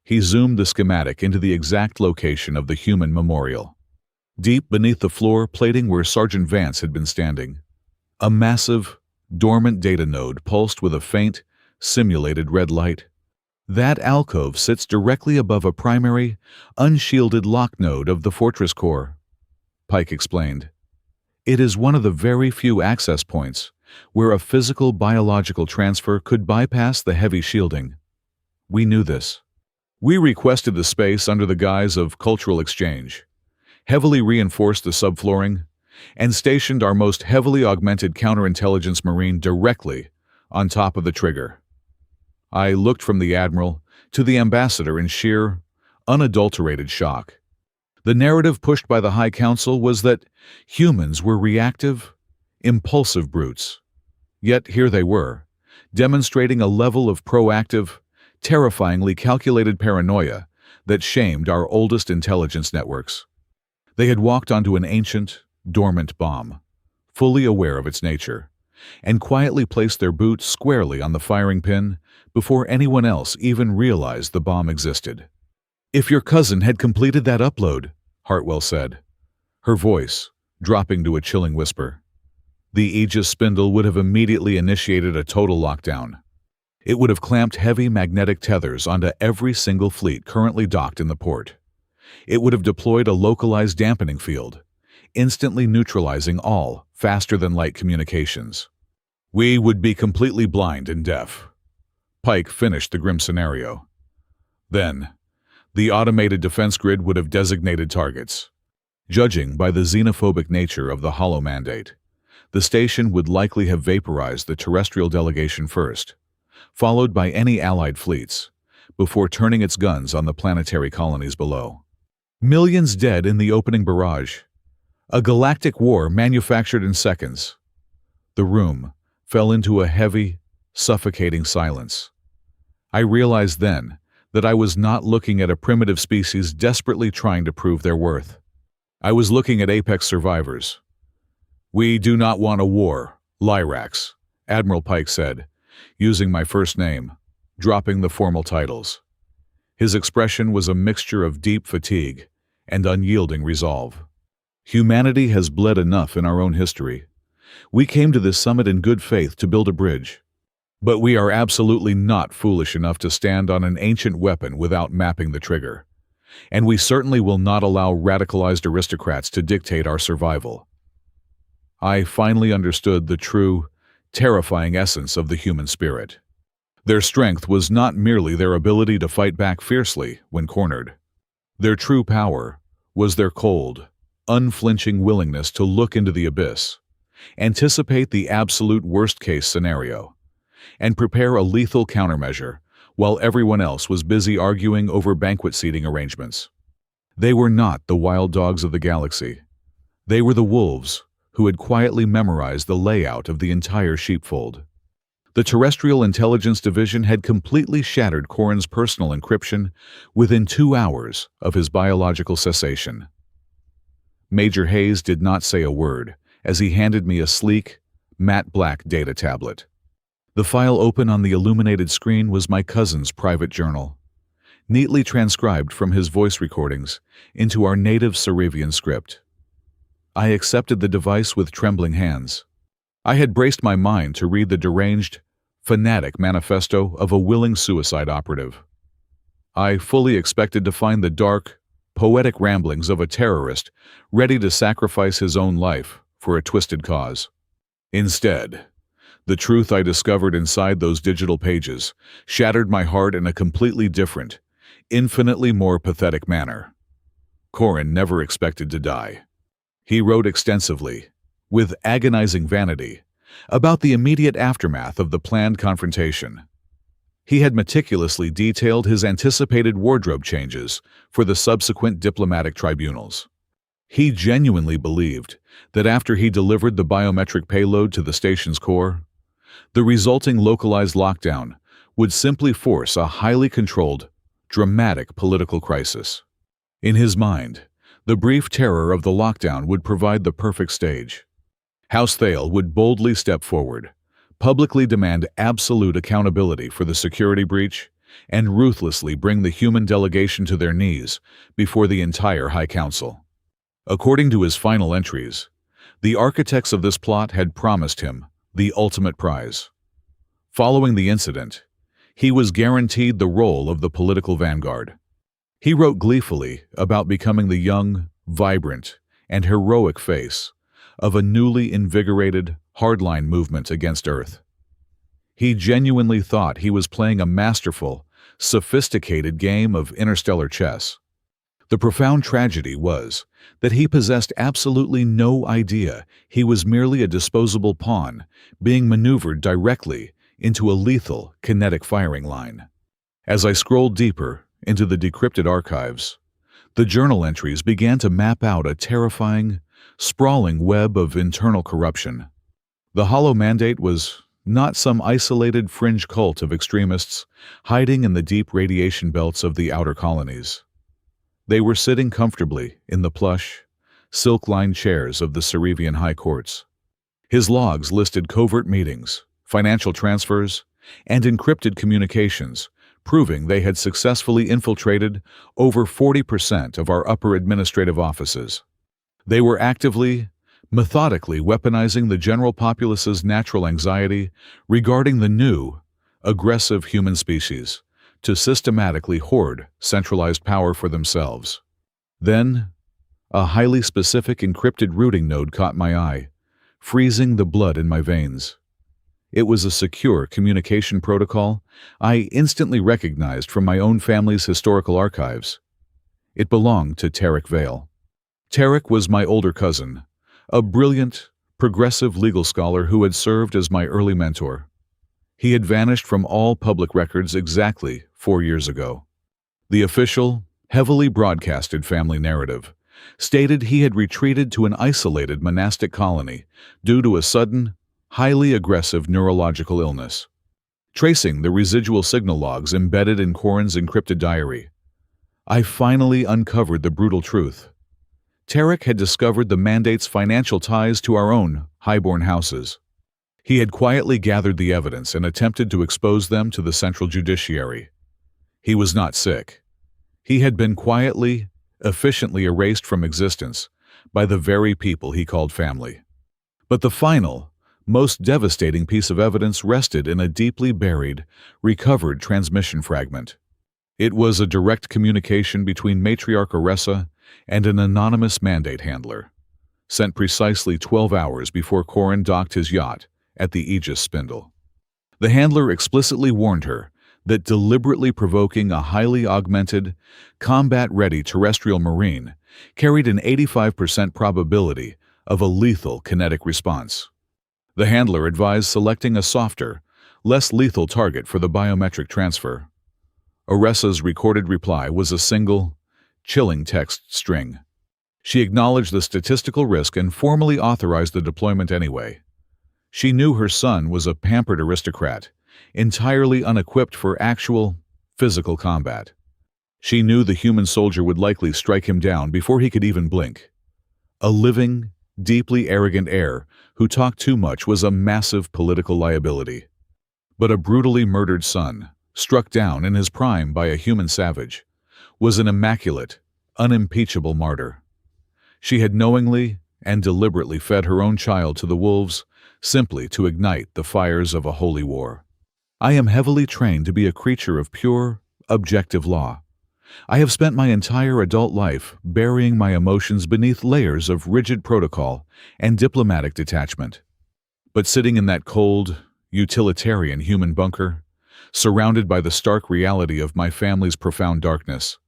He zoomed the schematic into the exact location of the human memorial. Deep beneath the floor plating where Sergeant Vance had been standing, a massive, dormant data node pulsed with a faint, simulated red light. That alcove sits directly above a primary, unshielded lock node of the fortress core, Pike explained. It is one of the very few access points where a physical biological transfer could bypass the heavy shielding. We knew this. We requested the space under the guise of cultural exchange, heavily reinforced the subflooring, and stationed our most heavily augmented counterintelligence marine directly on top of the trigger. I looked from the Admiral to the Ambassador in sheer, unadulterated shock. The narrative pushed by the High Council was that humans were reactive, impulsive brutes. Yet here they were, demonstrating a level of proactive, terrifyingly calculated paranoia that shamed our oldest intelligence networks. They had walked onto an ancient, dormant bomb, fully aware of its nature, and quietly placed their boots squarely on the firing pin before anyone else even realized the bomb existed. If your cousin had completed that upload, Hartwell said, her voice dropping to a chilling whisper, the Aegis Spindle would have immediately initiated a total lockdown. It would have clamped heavy magnetic tethers onto every single fleet currently docked in the port. It would have deployed a localized dampening field, instantly neutralizing all faster-than-light communications. We would be completely blind and deaf. Pike finished the grim scenario. Then, the automated defense grid would have designated targets. Judging by the xenophobic nature of the Hollow Mandate, the station would likely have vaporized the terrestrial delegation first, followed by any allied fleets, before turning its guns on the planetary colonies below. Millions dead in the opening barrage. A galactic war manufactured in seconds. The room fell into a heavy, suffocating silence. I realized then that I was not looking at a primitive species desperately trying to prove their worth. I was looking at apex survivors. We do not want a war, Lyrax, Admiral Pike said, using my first name, dropping the formal titles. His expression was a mixture of deep fatigue and unyielding resolve. Humanity has bled enough in our own history. We came to this summit in good faith to build a bridge. But we are absolutely not foolish enough to stand on an ancient weapon without mapping the trigger. And we certainly will not allow radicalized aristocrats to dictate our survival. I finally understood the true, terrifying essence of the human spirit. Their strength was not merely their ability to fight back fiercely when cornered. Their true power was their cold, unflinching willingness to look into the abyss, anticipate the absolute worst-case scenario, and prepare a lethal countermeasure while everyone else was busy arguing over banquet seating arrangements. They were not the wild dogs of the galaxy. They were the wolves who had quietly memorized the layout of the entire sheepfold. The Terrestrial Intelligence Division had completely shattered Corrin's personal encryption within 2 hours of his biological cessation. Major Hayes did not say a word as he handed me a sleek, matte black data tablet. The file open on the illuminated screen was my cousin's private journal, neatly transcribed from his voice recordings into our native Cerevian script. I accepted the device with trembling hands. I had braced my mind to read the deranged, fanatic manifesto of a willing suicide operative. I fully expected to find the dark, poetic ramblings of a terrorist ready to sacrifice his own life for a twisted cause. Instead, the truth I discovered inside those digital pages shattered my heart in a completely different, infinitely more pathetic manner. Corrin never expected to die. He wrote extensively, with agonizing vanity, about the immediate aftermath of the planned confrontation. He had meticulously detailed his anticipated wardrobe changes for the subsequent diplomatic tribunals. He genuinely believed that after he delivered the biometric payload to the station's core, the resulting localized lockdown would simply force a highly controlled, dramatic political crisis. In his mind, the brief terror of the lockdown would provide the perfect stage. House Thale would boldly step forward, publicly demand absolute accountability for the security breach, and ruthlessly bring the human delegation to their knees before the entire High Council. According to his final entries, the architects of this plot had promised him the ultimate prize. Following the incident, he was guaranteed the role of the political vanguard. He wrote gleefully about becoming the young, vibrant, and heroic face of a newly invigorated, hardline movement against Earth. He genuinely thought he was playing a masterful, sophisticated game of interstellar chess. The profound tragedy was that he possessed absolutely no idea he was merely a disposable pawn being maneuvered directly into a lethal kinetic firing line. As I scrolled deeper into the decrypted archives, the journal entries began to map out a terrifying, sprawling web of internal corruption. The Hollow Mandate was not some isolated fringe cult of extremists hiding in the deep radiation belts of the outer colonies. They were sitting comfortably in the plush, silk-lined chairs of the Cerevian high courts. His logs listed covert meetings, financial transfers, and encrypted communications, proving they had successfully infiltrated over 40% of our upper administrative offices. They were actively, methodically weaponizing the general populace's natural anxiety regarding the new, aggressive human species to systematically hoard centralized power for themselves. Then, a highly specific encrypted routing node caught my eye, freezing the blood in my veins. It was a secure communication protocol I instantly recognized from my own family's historical archives. It belonged to Tarek Vale. Tarek was my older cousin, a brilliant, progressive legal scholar who had served as my early mentor. He had vanished from all public records exactly 4 years ago. The official, heavily broadcasted family narrative stated he had retreated to an isolated monastic colony due to a sudden, highly aggressive neurological illness. Tracing the residual signal logs embedded in Corrin's encrypted diary, I finally uncovered the brutal truth. Tarek had discovered the Mandate's financial ties to our own highborn houses. He had quietly gathered the evidence and attempted to expose them to the central judiciary. He was not sick. He had been quietly, efficiently erased from existence by the very people he called family. But the final, most devastating piece of evidence rested in a deeply buried, recovered transmission fragment. It was a direct communication between Matriarch Oressa and an anonymous mandate handler, sent precisely 12 hours before Corin docked his yacht at the Aegis Spindle. The handler explicitly warned her that deliberately provoking a highly augmented, combat-ready terrestrial marine carried an 85% probability of a lethal kinetic response. The handler advised selecting a softer, less lethal target for the biometric transfer. Oressa's recorded reply was a single, chilling text string. She acknowledged the statistical risk and formally authorized the deployment anyway. She knew her son was a pampered aristocrat, entirely unequipped for actual, physical combat. She knew the human soldier would likely strike him down before he could even blink. A living, deeply arrogant heir who talked too much was a massive political liability. But a brutally murdered son, struck down in his prime by a human savage, was an immaculate, unimpeachable martyr. She had knowingly and deliberately fed her own child to the wolves simply to ignite the fires of a holy war. I am heavily trained to be a creature of pure, objective law. I have spent my entire adult life burying my emotions beneath layers of rigid protocol and diplomatic detachment. But sitting in that cold, utilitarian human bunker, surrounded by the stark reality of my family's profound darkness,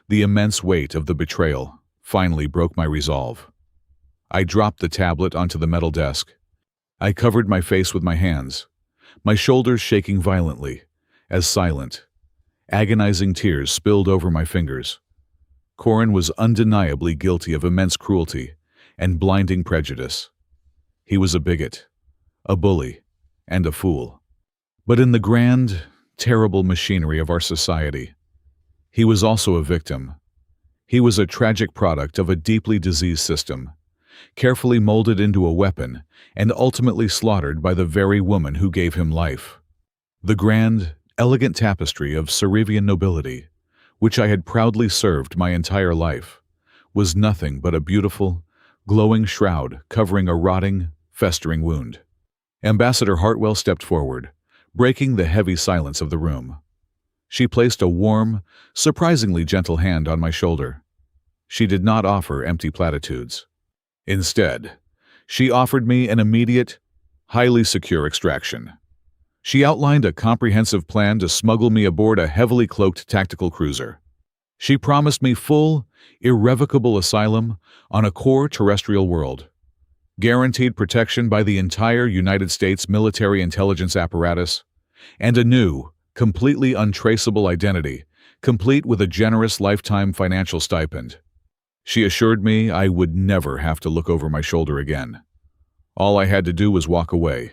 the immense weight of the betrayal finally broke my resolve. I dropped the tablet onto the metal desk. I covered my face with my hands, my shoulders shaking violently, as silent, agonizing tears spilled over my fingers. Corin was undeniably guilty of immense cruelty and blinding prejudice. He was a bigot, a bully, and a fool. But in the grand, terrible machinery of our society, he was also a victim. He was a tragic product of a deeply diseased system, carefully molded into a weapon and ultimately slaughtered by the very woman who gave him life. The grand, elegant tapestry of Cerevian nobility, which I had proudly served my entire life, was nothing but a beautiful, glowing shroud covering a rotting, festering wound. Ambassador Hartwell stepped forward, breaking the heavy silence of the room. She placed a warm, surprisingly gentle hand on my shoulder. She did not offer empty platitudes. Instead, she offered me an immediate, highly secure extraction. She outlined a comprehensive plan to smuggle me aboard a heavily cloaked tactical cruiser. She promised me full, irrevocable asylum on a core terrestrial world, guaranteed protection by the entire United States military intelligence apparatus, and a new, completely untraceable identity, complete with a generous lifetime financial stipend. She assured me I would never have to look over my shoulder again. All I had to do was walk away,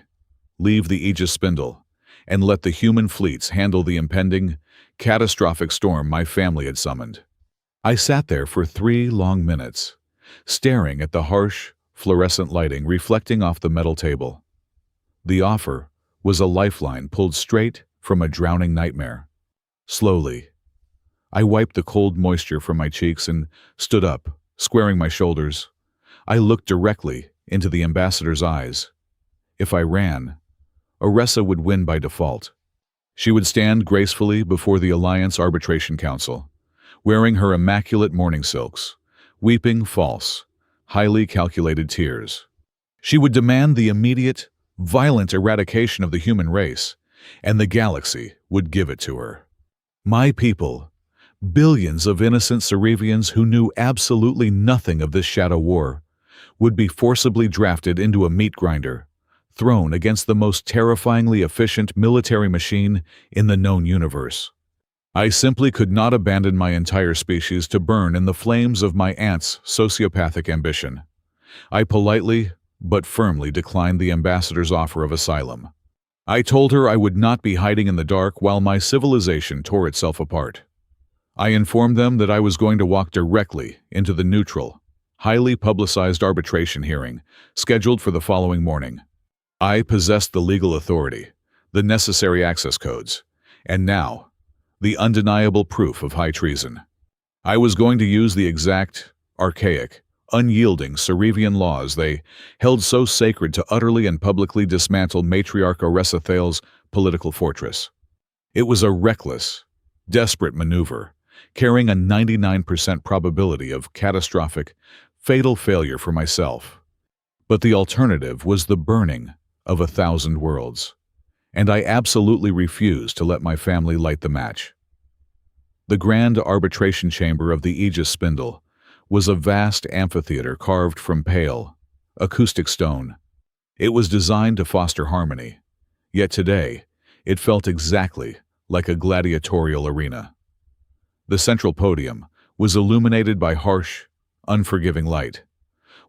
leave the Aegis Spindle, and let the human fleets handle the impending, catastrophic storm my family had summoned. I sat there for 3 long minutes, staring at the harsh, fluorescent lighting reflecting off the metal table. The offer was a lifeline pulled straight from a drowning nightmare. Slowly, I wiped the cold moisture from my cheeks and stood up, squaring my shoulders. I looked directly into the ambassador's eyes. If I ran, Oressa would win by default. She would stand gracefully before the Alliance Arbitration Council, wearing her immaculate mourning silks, weeping false, highly calculated tears. She would demand the immediate, violent eradication of the human race, and the galaxy would give it to her. My people, billions of innocent Cerevians who knew absolutely nothing of this shadow war, would be forcibly drafted into a meat grinder, thrown against the most terrifyingly efficient military machine in the known universe. I simply could not abandon my entire species to burn in the flames of my aunt's sociopathic ambition. I politely, but firmly declined the ambassador's offer of asylum. I told her I would not be hiding in the dark while my civilization tore itself apart. I informed them that I was going to walk directly into the neutral, highly publicized arbitration hearing scheduled for the following morning. I possessed the legal authority, the necessary access codes, and now, the undeniable proof of high treason. I was going to use the exact, archaic, Unyielding Cerevian laws they held so sacred to utterly and publicly dismantle matriarch Oresa political fortress. It was a reckless, desperate maneuver, carrying a 99% probability of catastrophic, fatal failure for myself. But the alternative was the burning of 1,000 worlds, and I absolutely refused to let my family light the match. The grand arbitration chamber of the Aegis Spindle was a vast amphitheater carved from pale, acoustic stone. It was designed to foster harmony, yet today it felt exactly like a gladiatorial arena. The central podium was illuminated by harsh, unforgiving light,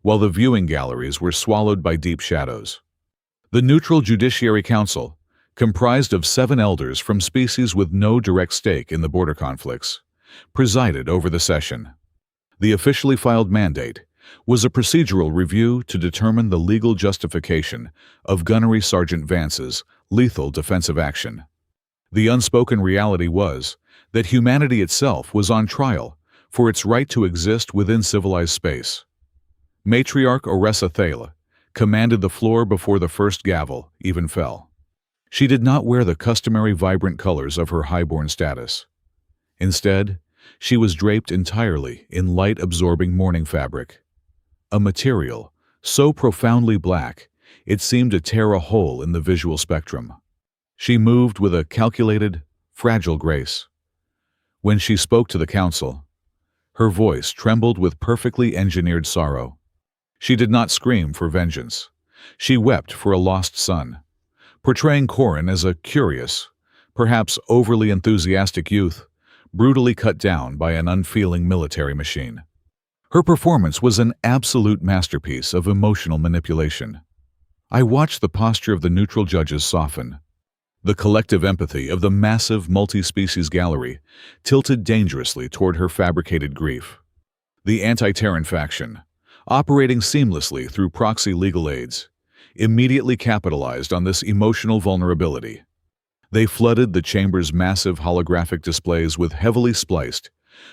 while the viewing galleries were swallowed by deep shadows. The neutral Judiciary Council, comprised of 7 elders from species with no direct stake in the border conflicts, presided over the session. The officially filed mandate was a procedural review to determine the legal justification of Gunnery Sergeant Vance's lethal defensive action. The unspoken reality was that humanity itself was on trial for its right to exist within civilized space. Matriarch Oresa commanded the floor before the first gavel even fell. She did not wear the customary vibrant colors of her highborn status. Instead, she was draped entirely in light-absorbing mourning fabric, a material so profoundly black it seemed to tear a hole in the visual spectrum. She moved with a calculated, fragile grace. When she spoke to the council, her voice trembled with perfectly engineered sorrow. She did not scream for vengeance. She wept for a lost son, portraying Corin as a curious, perhaps overly enthusiastic youth, brutally cut down by an unfeeling military machine. Her performance was an absolute masterpiece of emotional manipulation. I watched the posture of the neutral judges soften. The collective empathy of the massive multi-species gallery tilted dangerously toward her fabricated grief. The anti-Terran faction, operating seamlessly through proxy legal aids, immediately capitalized on this emotional vulnerability. They flooded the chamber's massive holographic displays with heavily spliced,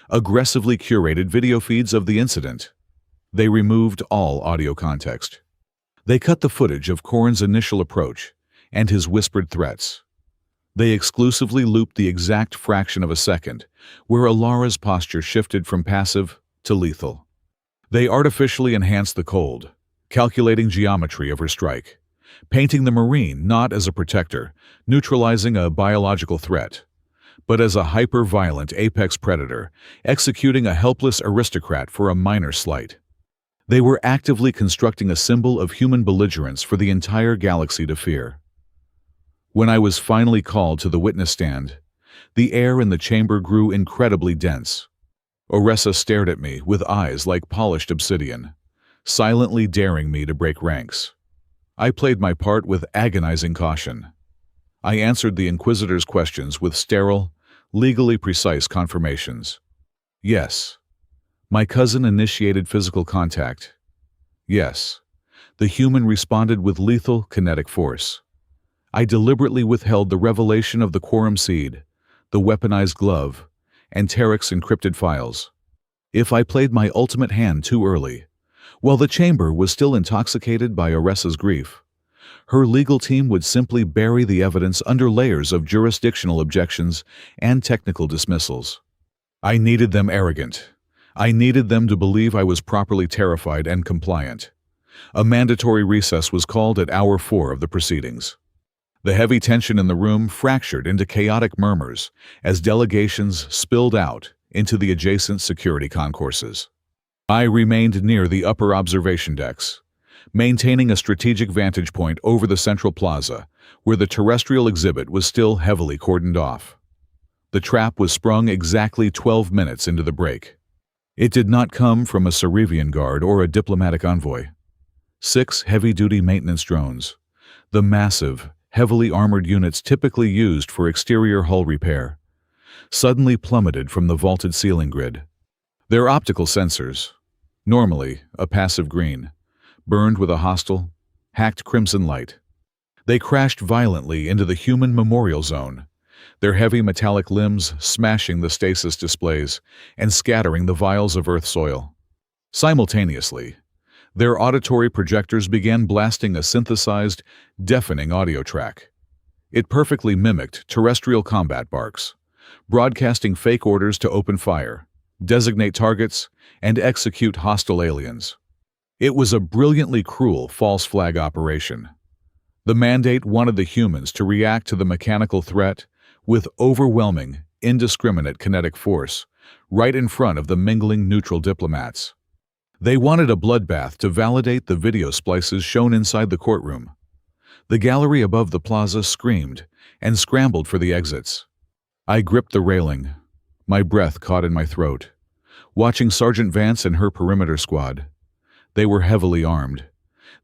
aggressively curated video feeds of the incident. They removed all audio context. They cut the footage of Corin's initial approach and his whispered threats. They exclusively looped the exact fraction of a second where Alara's posture shifted from passive to lethal. They artificially enhanced the cold, calculating geometry of her strike, painting the Marine not as a protector, neutralizing a biological threat, but as a hyper-violent apex predator, executing a helpless aristocrat for a minor slight. They were actively constructing a symbol of human belligerence for the entire galaxy to fear. When I was finally called to the witness stand, the air in the chamber grew incredibly dense. Oresa stared at me with eyes like polished obsidian, silently daring me to break ranks. I played my part with agonizing caution. I answered the Inquisitor's questions with sterile, legally precise confirmations. Yes, my cousin initiated physical contact. Yes, the human responded with lethal kinetic force. I deliberately withheld the revelation of the quorum seed, the weaponized glove, and Tarek's encrypted files. If I played my ultimate hand too early, while the chamber was still intoxicated by Oresa's grief, her legal team would simply bury the evidence under layers of jurisdictional objections and technical dismissals. I needed them arrogant. I needed them to believe I was properly terrified and compliant. A mandatory recess was called at hour 4 of the proceedings. The heavy tension in the room fractured into chaotic murmurs as delegations spilled out into the adjacent security concourses. I remained near the upper observation decks, maintaining a strategic vantage point over the central plaza, where the terrestrial exhibit was still heavily cordoned off. The trap was sprung exactly 12 minutes into the break. It did not come from a Cerevian guard or a diplomatic envoy. 6 heavy-duty maintenance drones, the massive, heavily armored units typically used for exterior hull repair, suddenly plummeted from the vaulted ceiling grid. Their optical sensors, normally a passive green, burned with a hostile, hacked crimson light. They crashed violently into the human memorial zone, their heavy metallic limbs smashing the stasis displays and scattering the vials of Earth soil. Simultaneously, their auditory projectors began blasting a synthesized, deafening audio track. It perfectly mimicked terrestrial combat barks, broadcasting fake orders to open fire, designate targets, and execute hostile aliens. It was a brilliantly cruel false flag operation. The mandate wanted the humans to react to the mechanical threat with overwhelming, indiscriminate kinetic force, right in front of the mingling neutral diplomats. They wanted a bloodbath to validate the video splices shown inside the courtroom. The gallery above the plaza screamed and scrambled for the exits. I gripped the railing, my breath caught in my throat, watching Sergeant Vance and her perimeter squad. They were heavily armed.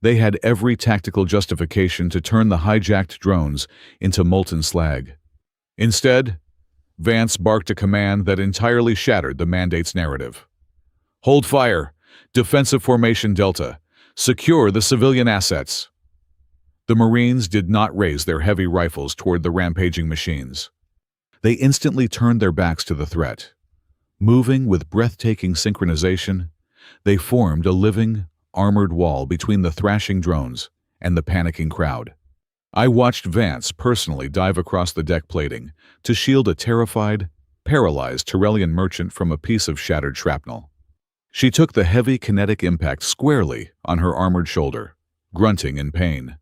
They had every tactical justification to turn the hijacked drones into molten slag. Instead, Vance barked a command that entirely shattered the mandate's narrative. "Hold fire! Defensive formation Delta. Secure the civilian assets." The Marines did not raise their heavy rifles toward the rampaging machines. They instantly turned their backs to the threat. Moving with breathtaking synchronization, they formed a living, armored wall between the thrashing drones and the panicking crowd. I watched Vance personally dive across the deck plating to shield a terrified, paralyzed Tyrellian merchant from a piece of shattered shrapnel. She took the heavy kinetic impact squarely on her armored shoulder, grunting in pain,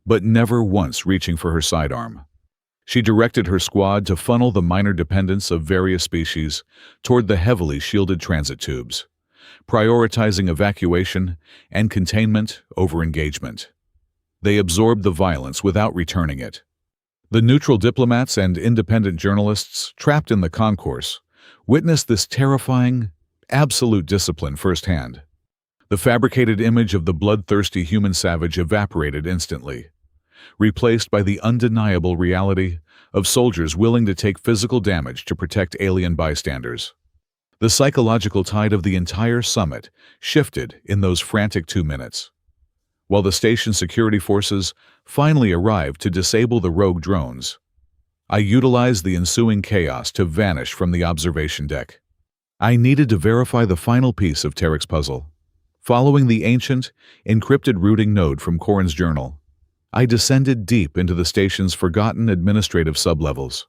but never once reaching for her sidearm. She directed her squad to funnel the minor dependents of various species toward the heavily shielded transit tubes, prioritizing evacuation and containment over engagement. They absorbed the violence without returning it. The neutral diplomats and independent journalists trapped in the concourse witnessed this terrifying, absolute discipline firsthand. The fabricated image of the bloodthirsty human savage evaporated instantly, replaced by the undeniable reality of soldiers willing to take physical damage to protect alien bystanders. The psychological tide of the entire summit shifted in those frantic 2 minutes. While the station security forces finally arrived to disable the rogue drones, I utilized the ensuing chaos to vanish from the observation deck. I needed to verify the final piece of Tarek's puzzle. Following the ancient, encrypted routing node from Corrin's journal, I descended deep into the station's forgotten administrative sublevels.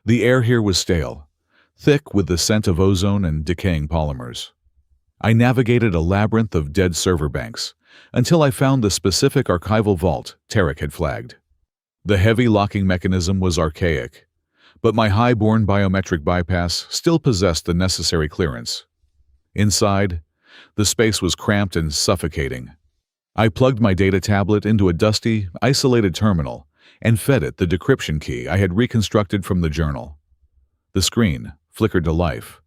The air here was stale, thick with the scent of ozone and decaying polymers. I navigated a labyrinth of dead server banks until I found the specific archival vault Tarek had flagged. The heavy locking mechanism was archaic, but my high-born biometric bypass still possessed the necessary clearance. Inside, the space was cramped and suffocating. I plugged my data tablet into a dusty, isolated terminal and fed it the decryption key I had reconstructed from the journal. The screen flickered to life,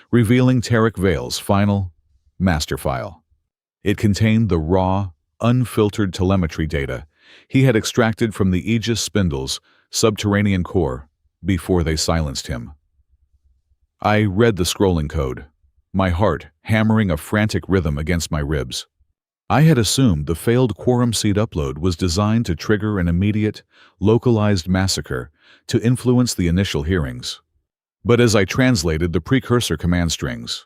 revealing Tarek Vale's final, master file. It contained the raw, unfiltered telemetry data he had extracted from the Aegis Spindle's subterranean core before they silenced him. I read the scrolling code, my heart hammering a frantic rhythm against my ribs. I had assumed the failed quorum seed upload was designed to trigger an immediate, localized massacre to influence the initial hearings. But as I translated the precursor command strings,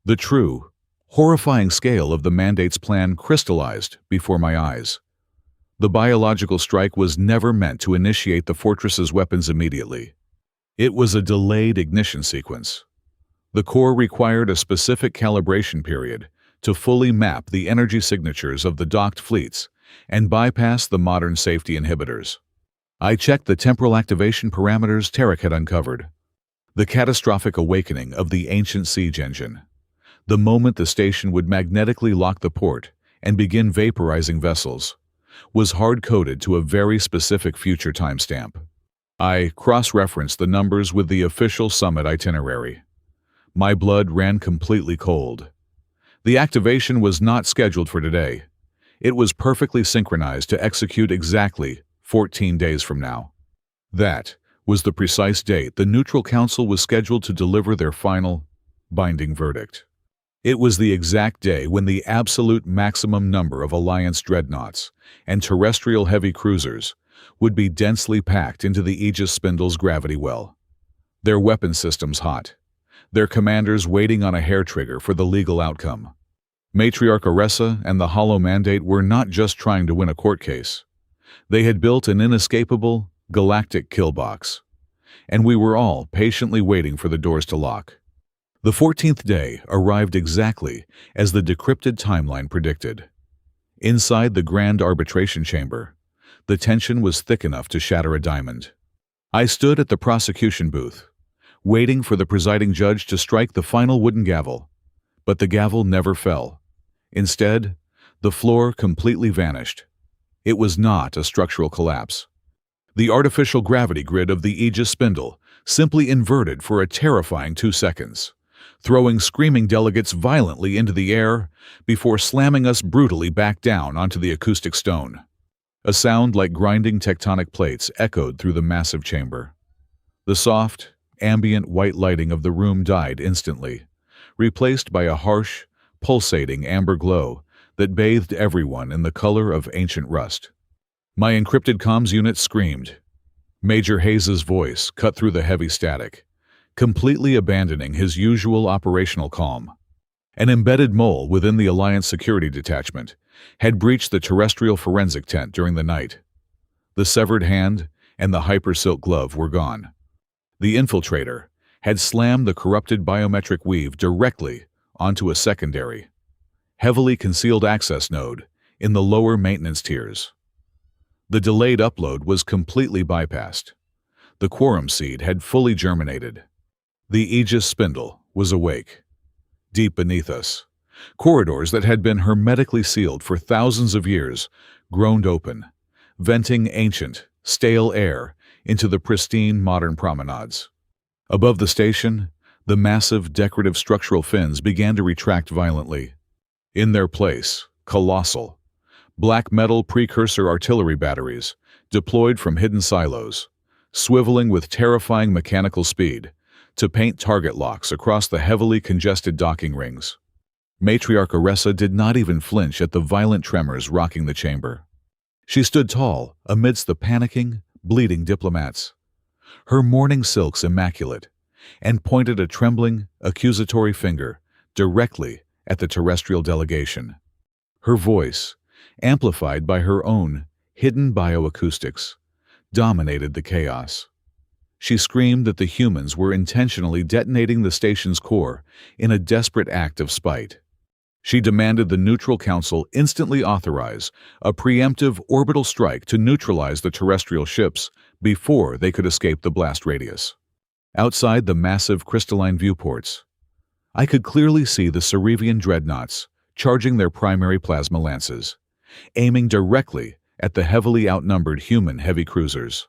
the true, horrifying scale of the mandate's plan crystallized before my eyes. The biological strike was never meant to initiate the fortress's weapons immediately. It was a delayed ignition sequence. The core required a specific calibration period to fully map the energy signatures of the docked fleets and bypass the modern safety inhibitors. I checked the temporal activation parameters Tarek had uncovered. The catastrophic awakening of the ancient siege engine. The moment the station would magnetically lock the port and begin vaporizing vessels, was hard-coded to a very specific future timestamp. I cross-referenced the numbers with the official summit itinerary. My blood ran completely cold. The activation was not scheduled for today. It was perfectly synchronized to execute exactly 14 days from now. That was the precise date the Neutral Council was scheduled to deliver their final, binding verdict. It was the exact day when the absolute maximum number of Alliance dreadnoughts and terrestrial heavy cruisers would be densely packed into the Aegis Spindle's gravity well. Their weapon systems hot, their commanders waiting on a hair trigger for the legal outcome. Matriarch Aressa and the Hollow Mandate were not just trying to win a court case. They had built an inescapable, galactic kill box, and we were all patiently waiting for the doors to lock. The 14th day arrived exactly as the decrypted timeline predicted. Inside the grand arbitration chamber, the tension was thick enough to shatter a diamond. I stood at the prosecution booth, waiting for the presiding judge to strike the final wooden gavel, but the gavel never fell. Instead, the floor completely vanished. It was not a structural collapse. The artificial gravity grid of the Aegis Spindle simply inverted for a terrifying 2 seconds, throwing screaming delegates violently into the air before slamming us brutally back down onto the acoustic stone. A sound like grinding tectonic plates echoed through the massive chamber. The soft, ambient white lighting of the room died instantly, replaced by a harsh, pulsating amber glow that bathed everyone in the color of ancient rust. My encrypted comms unit screamed. Major Hayes's voice cut through the heavy static, completely abandoning his usual operational calm. An embedded mole within the Alliance security detachment had breached the terrestrial forensic tent during the night. The severed hand and the hyper-silk glove were gone. The infiltrator had slammed the corrupted biometric weave directly onto a secondary, heavily concealed access node in the lower maintenance tiers. The delayed upload was completely bypassed. The quorum seed had fully germinated. The Aegis Spindle was awake. Deep beneath us, corridors that had been hermetically sealed for thousands of years groaned open, venting ancient, stale air into the pristine modern promenades. Above the station, the massive decorative structural fins began to retract violently. In their place, colossal, black metal precursor artillery batteries, deployed from hidden silos, swiveling with terrifying mechanical speed to paint target locks across the heavily congested docking rings. Matriarch Aressa did not even flinch at the violent tremors rocking the chamber. She stood tall amidst the panicking, bleeding diplomats, her mourning silks immaculate, and pointed a trembling, accusatory finger directly at the terrestrial delegation. Her voice, amplified by her own hidden bioacoustics, dominated the chaos. She screamed that the humans were intentionally detonating the station's core in a desperate act of spite. She demanded the Neutral Council instantly authorize a preemptive orbital strike to neutralize the terrestrial ships before they could escape the blast radius. Outside the massive crystalline viewports, I could clearly see the Cerevian dreadnoughts charging their primary plasma lances, aiming directly at the heavily outnumbered human heavy cruisers.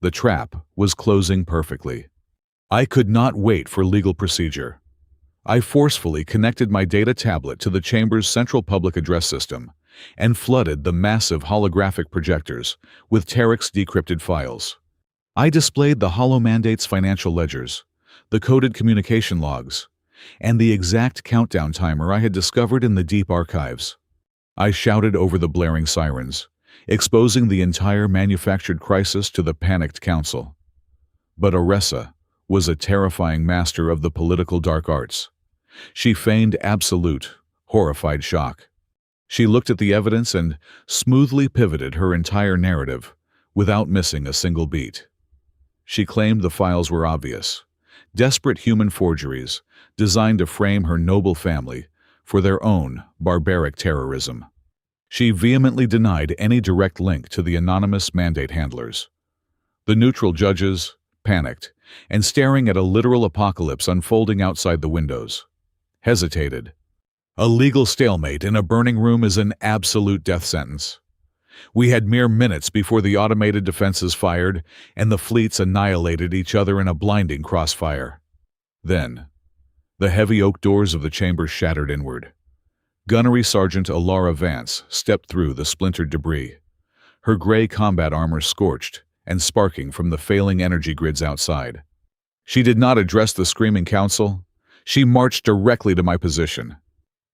The trap was closing perfectly. I could not wait for legal procedure. I forcefully connected my data tablet to the chamber's central public address system and flooded the massive holographic projectors with Tarek's decrypted files. I displayed the Hollow Mandate's financial ledgers, the coded communication logs, and the exact countdown timer I had discovered in the deep archives. I shouted over the blaring sirens, exposing the entire manufactured crisis to the panicked council. But Aressa was a terrifying master of the political dark arts. She feigned absolute, horrified shock. She looked at the evidence and smoothly pivoted her entire narrative without missing a single beat. She claimed the files were obvious, desperate human forgeries designed to frame her noble family for their own barbaric terrorism. She vehemently denied any direct link to the anonymous mandate handlers. The neutral judges, panicked and staring at a literal apocalypse unfolding outside the windows, hesitated. A legal stalemate in a burning room is an absolute death sentence. We had mere minutes before the automated defenses fired and the fleets annihilated each other in a blinding crossfire. Then, the heavy oak doors of the chamber shattered inward. Gunnery Sergeant Alara Vance stepped through the splintered debris, her gray combat armor scorched and sparking from the failing energy grids outside. She did not address the screaming council. She marched directly to my position.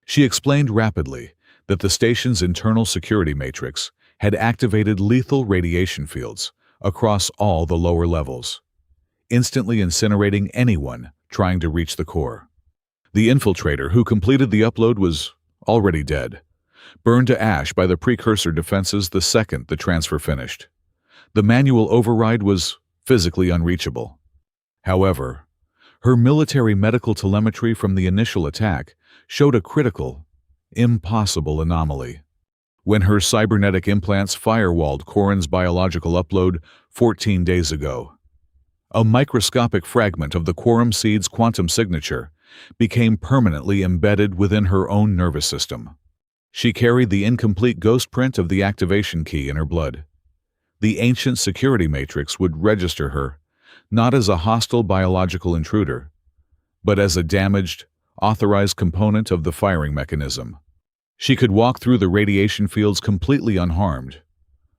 She explained rapidly that the station's internal security matrix had activated lethal radiation fields across all the lower levels, instantly incinerating anyone trying to reach the core. The infiltrator who completed the upload was already dead, burned to ash by the precursor defenses the second the transfer finished. The manual override was physically unreachable. However, her military medical telemetry from the initial attack showed a critical, impossible anomaly. When her cybernetic implants firewalled Corin's biological upload 14 days ago, a microscopic fragment of the quorum seed's quantum signature became permanently embedded within her own nervous system. She carried the incomplete ghost print of the activation key in her blood. The ancient security matrix would register her, not as a hostile biological intruder, but as a damaged, authorized component of the firing mechanism. She could walk through the radiation fields completely unharmed,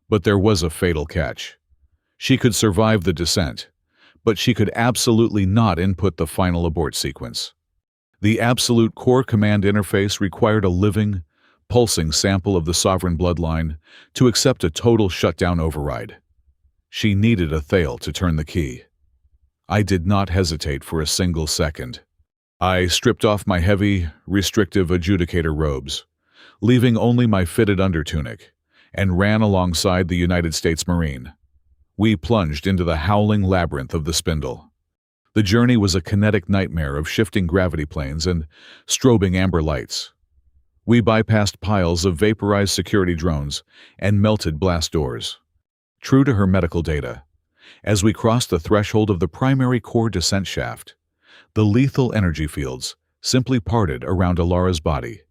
but there was a fatal catch. She could survive the descent, but she could absolutely not input the final abort sequence. The absolute core command interface required a living, pulsing sample of the sovereign bloodline to accept a total shutdown override. She needed a Thale to turn the key. I did not hesitate for a single second. I stripped off my heavy, restrictive adjudicator robes, leaving only my fitted undertunic, and ran alongside the United States Marine. We plunged into the howling labyrinth of the Spindle. The journey was a kinetic nightmare of shifting gravity planes and strobing amber lights. We bypassed piles of vaporized security drones and melted blast doors. True to her medical data, as we crossed the threshold of the primary core descent shaft, the lethal energy fields simply parted around Alara's body,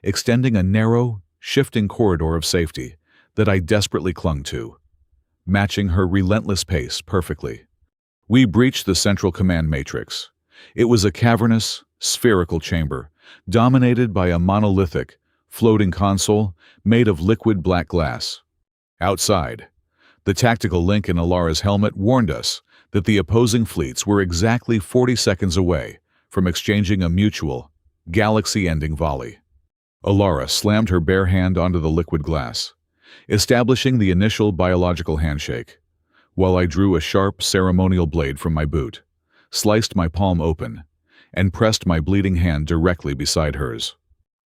extending a narrow, shifting corridor of safety that I desperately clung to, matching her relentless pace perfectly. We breached the central command matrix. It was a cavernous, spherical chamber, dominated by a monolithic, floating console made of liquid black glass. Outside, the tactical link in Alara's helmet warned us that the opposing fleets were exactly 40 seconds away from exchanging a mutual, galaxy-ending volley. Alara slammed her bare hand onto the liquid glass, establishing the initial biological handshake, while I drew a sharp ceremonial blade from my boot, sliced my palm open, and pressed my bleeding hand directly beside hers.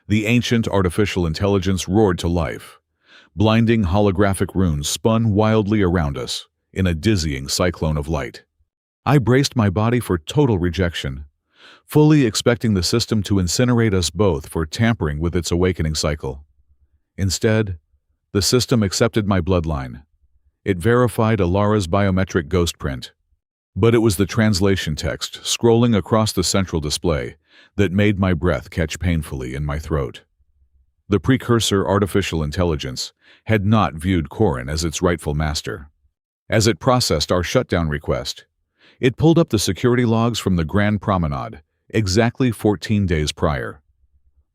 The ancient artificial intelligence roared to life. Blinding holographic runes spun wildly around us in a dizzying cyclone of light. I braced my body for total rejection, fully expecting the system to incinerate us both for tampering with its awakening cycle. Instead, the system accepted my bloodline. It verified Alara's biometric ghost print. But it was the translation text scrolling across the central display that made my breath catch painfully in my throat. The precursor artificial intelligence had not viewed Corin as its rightful master. As it processed our shutdown request, it pulled up the security logs from the Grand Promenade exactly 14 days prior.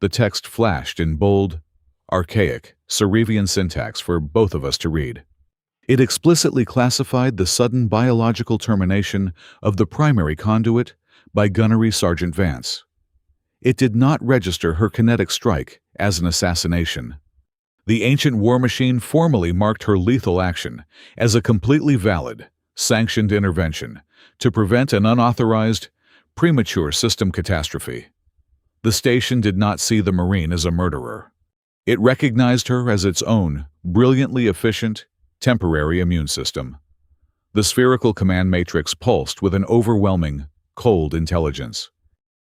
The text flashed in bold, archaic, Cerevian syntax for both of us to read. It explicitly classified the sudden biological termination of the primary conduit by Gunnery Sergeant Vance. It did not register her kinetic strike as an assassination. The ancient war machine formally marked her lethal action as a completely valid, sanctioned intervention to prevent an unauthorized, premature system catastrophe. The station did not see the Marine as a murderer. It recognized her as its own, brilliantly efficient, temporary immune system. The spherical command matrix pulsed with an overwhelming, cold intelligence.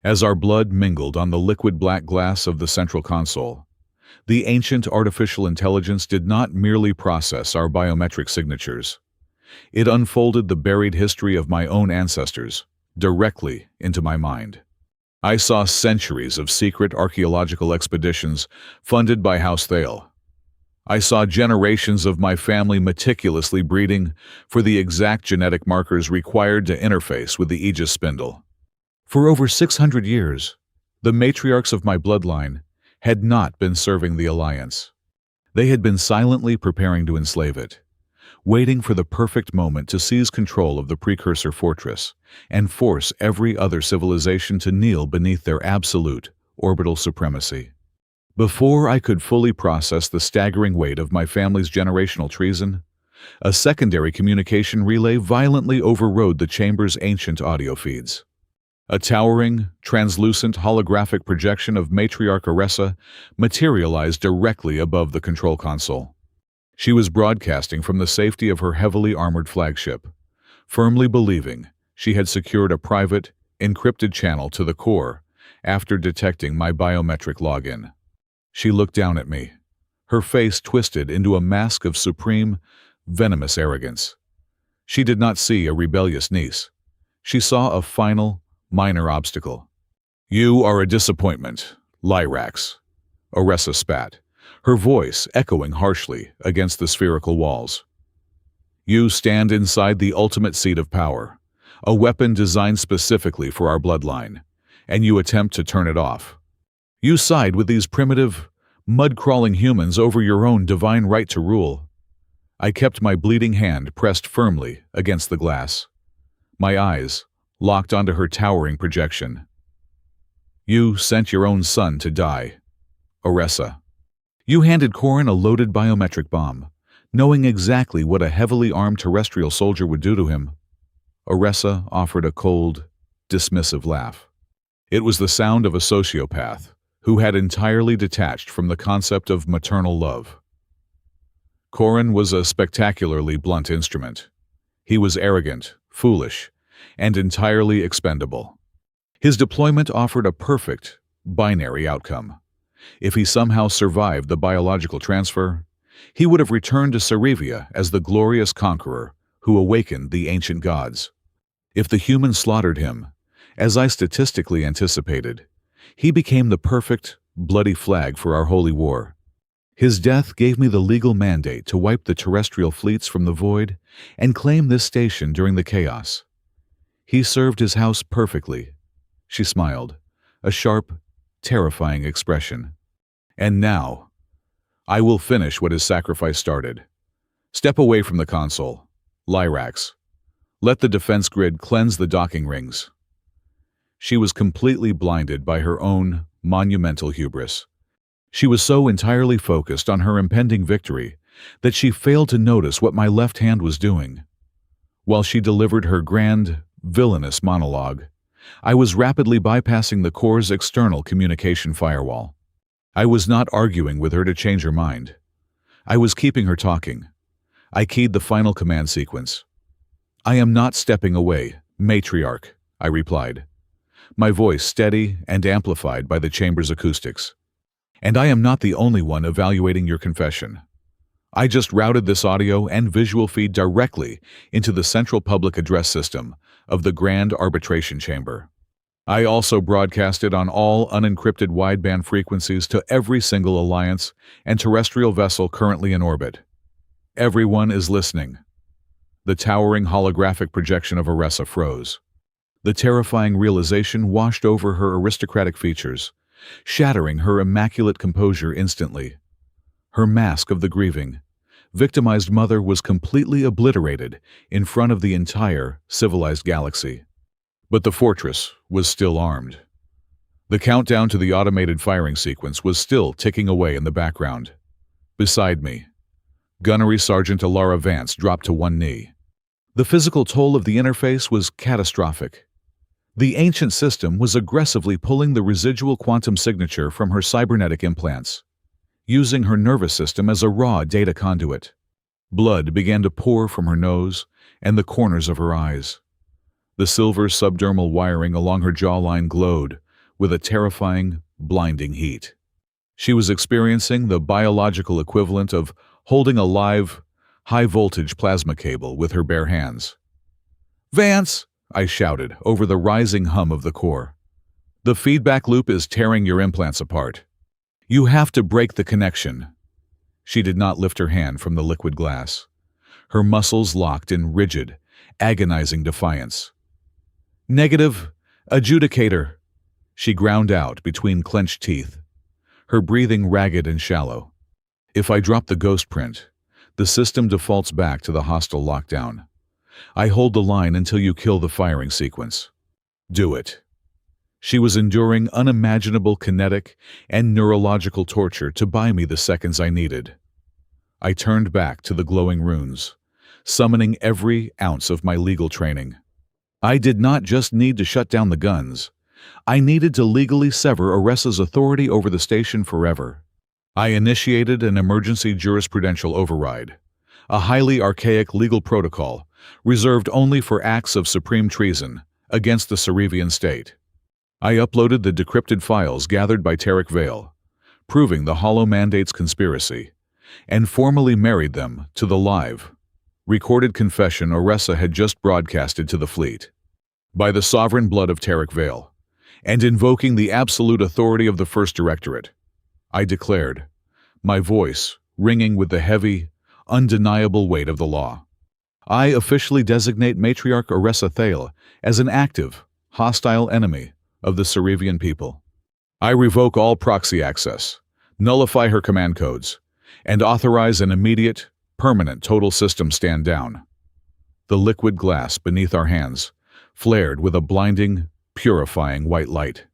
As our blood mingled on the liquid black glass of the central console, the ancient artificial intelligence did not merely process our biometric signatures. It unfolded the buried history of my own ancestors directly into my mind. I saw centuries of secret archaeological expeditions funded by House Thale. I saw generations of my family meticulously breeding for the exact genetic markers required to interface with the Aegis Spindle. For over 600 years, the matriarchs of my bloodline had not been serving the Alliance. They had been silently preparing to enslave it, waiting for the perfect moment to seize control of the precursor fortress and force every other civilization to kneel beneath their absolute orbital supremacy. Before I could fully process the staggering weight of my family's generational treason, a secondary communication relay violently overrode the chamber's ancient audio feeds. A towering, translucent holographic projection of matriarch Aressa materialized directly above the control console. She was broadcasting from the safety of her heavily armored flagship, firmly believing she had secured a private, encrypted channel to the core after detecting my biometric login. She looked down at me, her face twisted into a mask of supreme, venomous arrogance. She did not see a rebellious niece. She saw a final, minor obstacle. "You are a disappointment, Lyrax," Aressa spat, her voice echoing harshly against the spherical walls. "You stand inside the ultimate seat of power, a weapon designed specifically for our bloodline, and you attempt to turn it off. You side with these primitive, mud-crawling humans over your own divine right to rule." I kept my bleeding hand pressed firmly against the glass, my eyes locked onto her towering projection. "You sent your own son to die, Aressa. You handed Corin a loaded biometric bomb, knowing exactly what a heavily armed terrestrial soldier would do to him." Aressa offered a cold, dismissive laugh. It was the sound of a sociopath who had entirely detached from the concept of maternal love. Corin was a spectacularly blunt instrument. He was arrogant, foolish, and entirely expendable. His deployment offered a perfect, binary outcome. If he somehow survived the biological transfer, he would have returned to Cerevia as the glorious conqueror who awakened the ancient gods. If the humans slaughtered him, as I statistically anticipated, he became the perfect, bloody flag for our holy war. His death gave me the legal mandate to wipe the terrestrial fleets from the void and claim this station during the chaos. He served his house perfectly. She smiled, a sharp, terrifying expression. "And now, I will finish what his sacrifice started. Step away from the console, Lyrax. Let the defense grid cleanse the docking rings." She was completely blinded by her own monumental hubris. She was so entirely focused on her impending victory that she failed to notice what my left hand was doing. While she delivered her grand, villainous monologue, I was rapidly bypassing the core's external communication firewall. I was not arguing with her to change her mind. I was keeping her talking. I keyed the final command sequence. "I am not stepping away, matriarch," I replied, my voice steady and amplified by the chamber's acoustics. "And I am not the only one evaluating your confession. I just routed this audio and visual feed directly into the central public address system of the Grand Arbitration Chamber. I also broadcast it on all unencrypted wideband frequencies to every single Alliance and terrestrial vessel currently in orbit. Everyone is listening." The towering holographic projection of Aressa froze. The terrifying realization washed over her aristocratic features, shattering her immaculate composure instantly. Her mask of the grieving, victimized mother was completely obliterated in front of the entire civilized galaxy. But the fortress was still armed. The countdown to the automated firing sequence was still ticking away in the background. Beside me, Gunnery Sergeant Alara Vance dropped to one knee. The physical toll of the interface was catastrophic. The ancient system was aggressively pulling the residual quantum signature from her cybernetic implants, using her nervous system as a raw data conduit. Blood began to pour from her nose and the corners of her eyes. The silver subdermal wiring along her jawline glowed with a terrifying, blinding heat. She was experiencing the biological equivalent of holding a live, high-voltage plasma cable with her bare hands. "Vance!" I shouted over the rising hum of the core. "The feedback loop is tearing your implants apart. You have to break the connection." She did not lift her hand from the liquid glass. Her muscles locked in rigid, agonizing defiance. "Negative, adjudicator," she ground out between clenched teeth, her breathing ragged and shallow. "If I drop the ghost print, the system defaults back to the hostile lockdown. I hold the line until you kill the firing sequence. Do it." She was enduring unimaginable kinetic and neurological torture to buy me the seconds I needed. I turned back to the glowing runes, summoning every ounce of my legal training. I did not just need to shut down the guns. I needed to legally sever Oressa's authority over the station forever. I initiated an emergency jurisprudential override, a highly archaic legal protocol reserved only for acts of supreme treason against the Cerevian state. I uploaded the decrypted files gathered by Tarek Vale, proving the Hollow Mandate's conspiracy, and formally married them to the live, recorded confession Oressa had just broadcasted to the fleet. By the sovereign blood of Tarek Vale, and invoking the absolute authority of the First Directorate, I declared, my voice ringing with the heavy, undeniable weight of the law. I officially designate Matriarch Oressa Thale as an active, hostile enemy of the Cerevian people. I revoke all proxy access, nullify her command codes, and authorize an immediate, permanent total system stand down. The liquid glass beneath our hands flared with a blinding, purifying white light.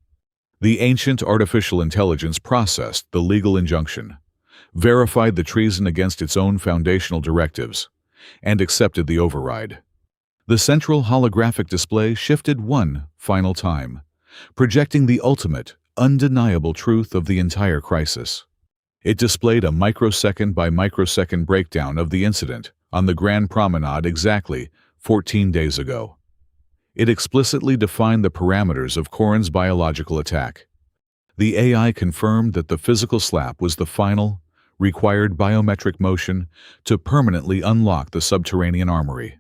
The ancient artificial intelligence processed the legal injunction, verified the treason against its own foundational directives, and accepted the override. The central holographic display shifted one final time, projecting the ultimate, undeniable truth of the entire crisis. It displayed a microsecond by microsecond breakdown of the incident on the Grand Promenade exactly 14 days ago. It explicitly defined the parameters of Corrin's biological attack. The AI confirmed that the physical slap was the final, required biometric motion to permanently unlock the subterranean armory.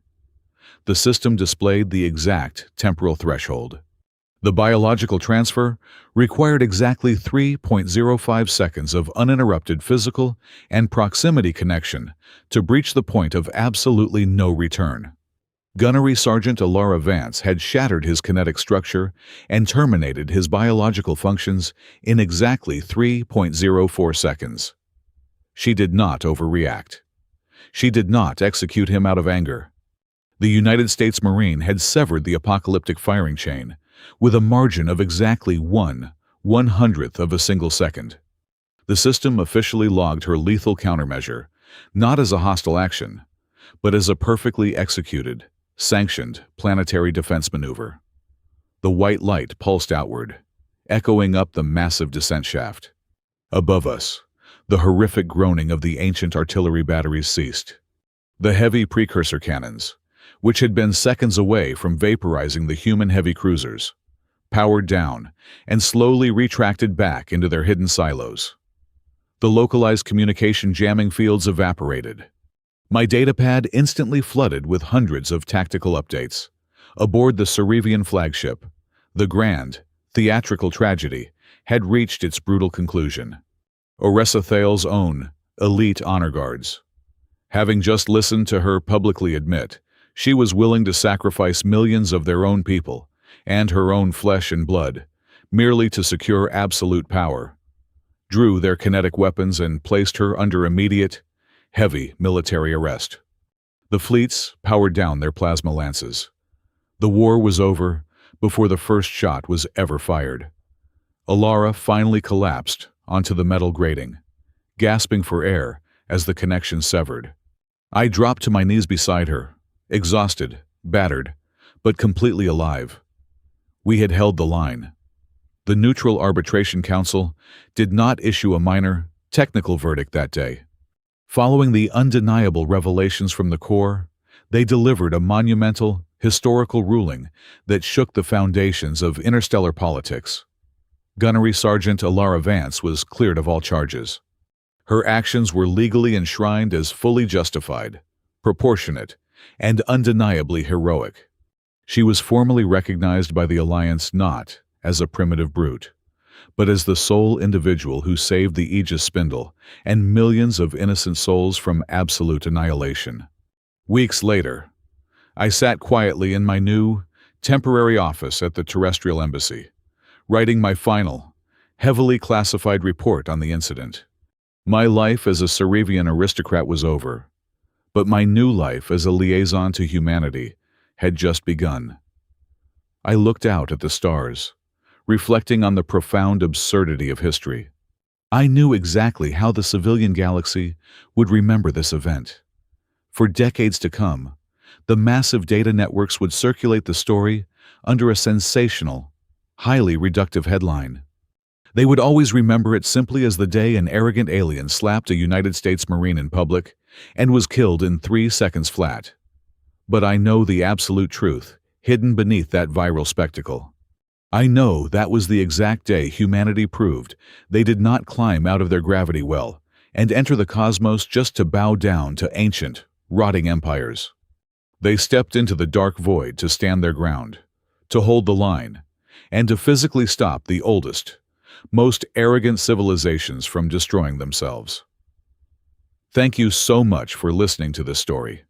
The system displayed the exact temporal threshold. The biological transfer required exactly 3.05 seconds of uninterrupted physical and proximity connection to breach the point of absolutely no return. Gunnery Sergeant Alara Vance had shattered his kinetic structure and terminated his biological functions in exactly 3.04 seconds. She did not overreact. She did not execute him out of anger. The United States Marine had severed the apocalyptic firing chain with a margin of exactly 1/100th of a single second. The system officially logged her lethal countermeasure, not as a hostile action, but as a perfectly executed, sanctioned planetary defense maneuver. The white light pulsed outward, echoing up the massive descent shaft. Above us, the horrific groaning of the ancient artillery batteries ceased. The heavy precursor cannons, which had been seconds away from vaporizing the human heavy cruisers, powered down and slowly retracted back into their hidden silos. The localized communication jamming fields evaporated. My datapad instantly flooded with hundreds of tactical updates. Aboard the Cerevian flagship, the grand, theatrical tragedy had reached its brutal conclusion. Oressa Thale's own elite honor guards. Having just listened to her publicly admit she was willing to sacrifice millions of their own people and her own flesh and blood merely to secure absolute power, drew their kinetic weapons and placed her under immediate, heavy military arrest. The fleets powered down their plasma lances. The war was over before the first shot was ever fired. Alara finally collapsed onto the metal grating, gasping for air as the connection severed. I dropped to my knees beside her, exhausted, battered, but completely alive. We had held the line. The Neutral Arbitration Council did not issue a minor, technical verdict that day. Following the undeniable revelations from the Corps, they delivered a monumental, historical ruling that shook the foundations of interstellar politics. Gunnery Sergeant Alara Vance was cleared of all charges. Her actions were legally enshrined as fully justified, proportionate, and undeniably heroic. She was formally recognized by the Alliance not as a primitive brute, but as the sole individual who saved the Aegis Spindle and millions of innocent souls from absolute annihilation. Weeks later, I sat quietly in my new, temporary office at the terrestrial embassy, writing my final, heavily classified report on the incident. My life as a Cerevian aristocrat was over, but my new life as a liaison to humanity had just begun. I looked out at the stars, reflecting on the profound absurdity of history. I knew exactly how the civilian galaxy would remember this event. For decades to come, The massive data networks would circulate the story under a sensational, highly reductive headline. They would always remember it simply as the day an arrogant alien slapped a United States Marine in public and was killed in 3 seconds flat. But I know the absolute truth, hidden beneath that viral spectacle. I know that was the exact day humanity proved they did not climb out of their gravity well and enter the cosmos just to bow down to ancient, rotting empires. They stepped into the dark void to stand their ground, to hold the line, and to physically stop the oldest, most arrogant civilizations from destroying themselves. Thank you so much for listening to this story.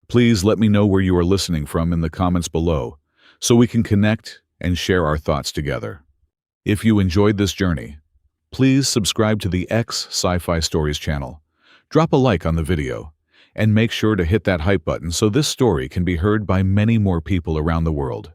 Please let me know where you are listening from in the comments below so we can connect and share our thoughts together. If you enjoyed this journey, please subscribe to the Sci-fi Stories channel, drop a like on the video, and make sure to hit that hype button so this story can be heard by many more people around the world.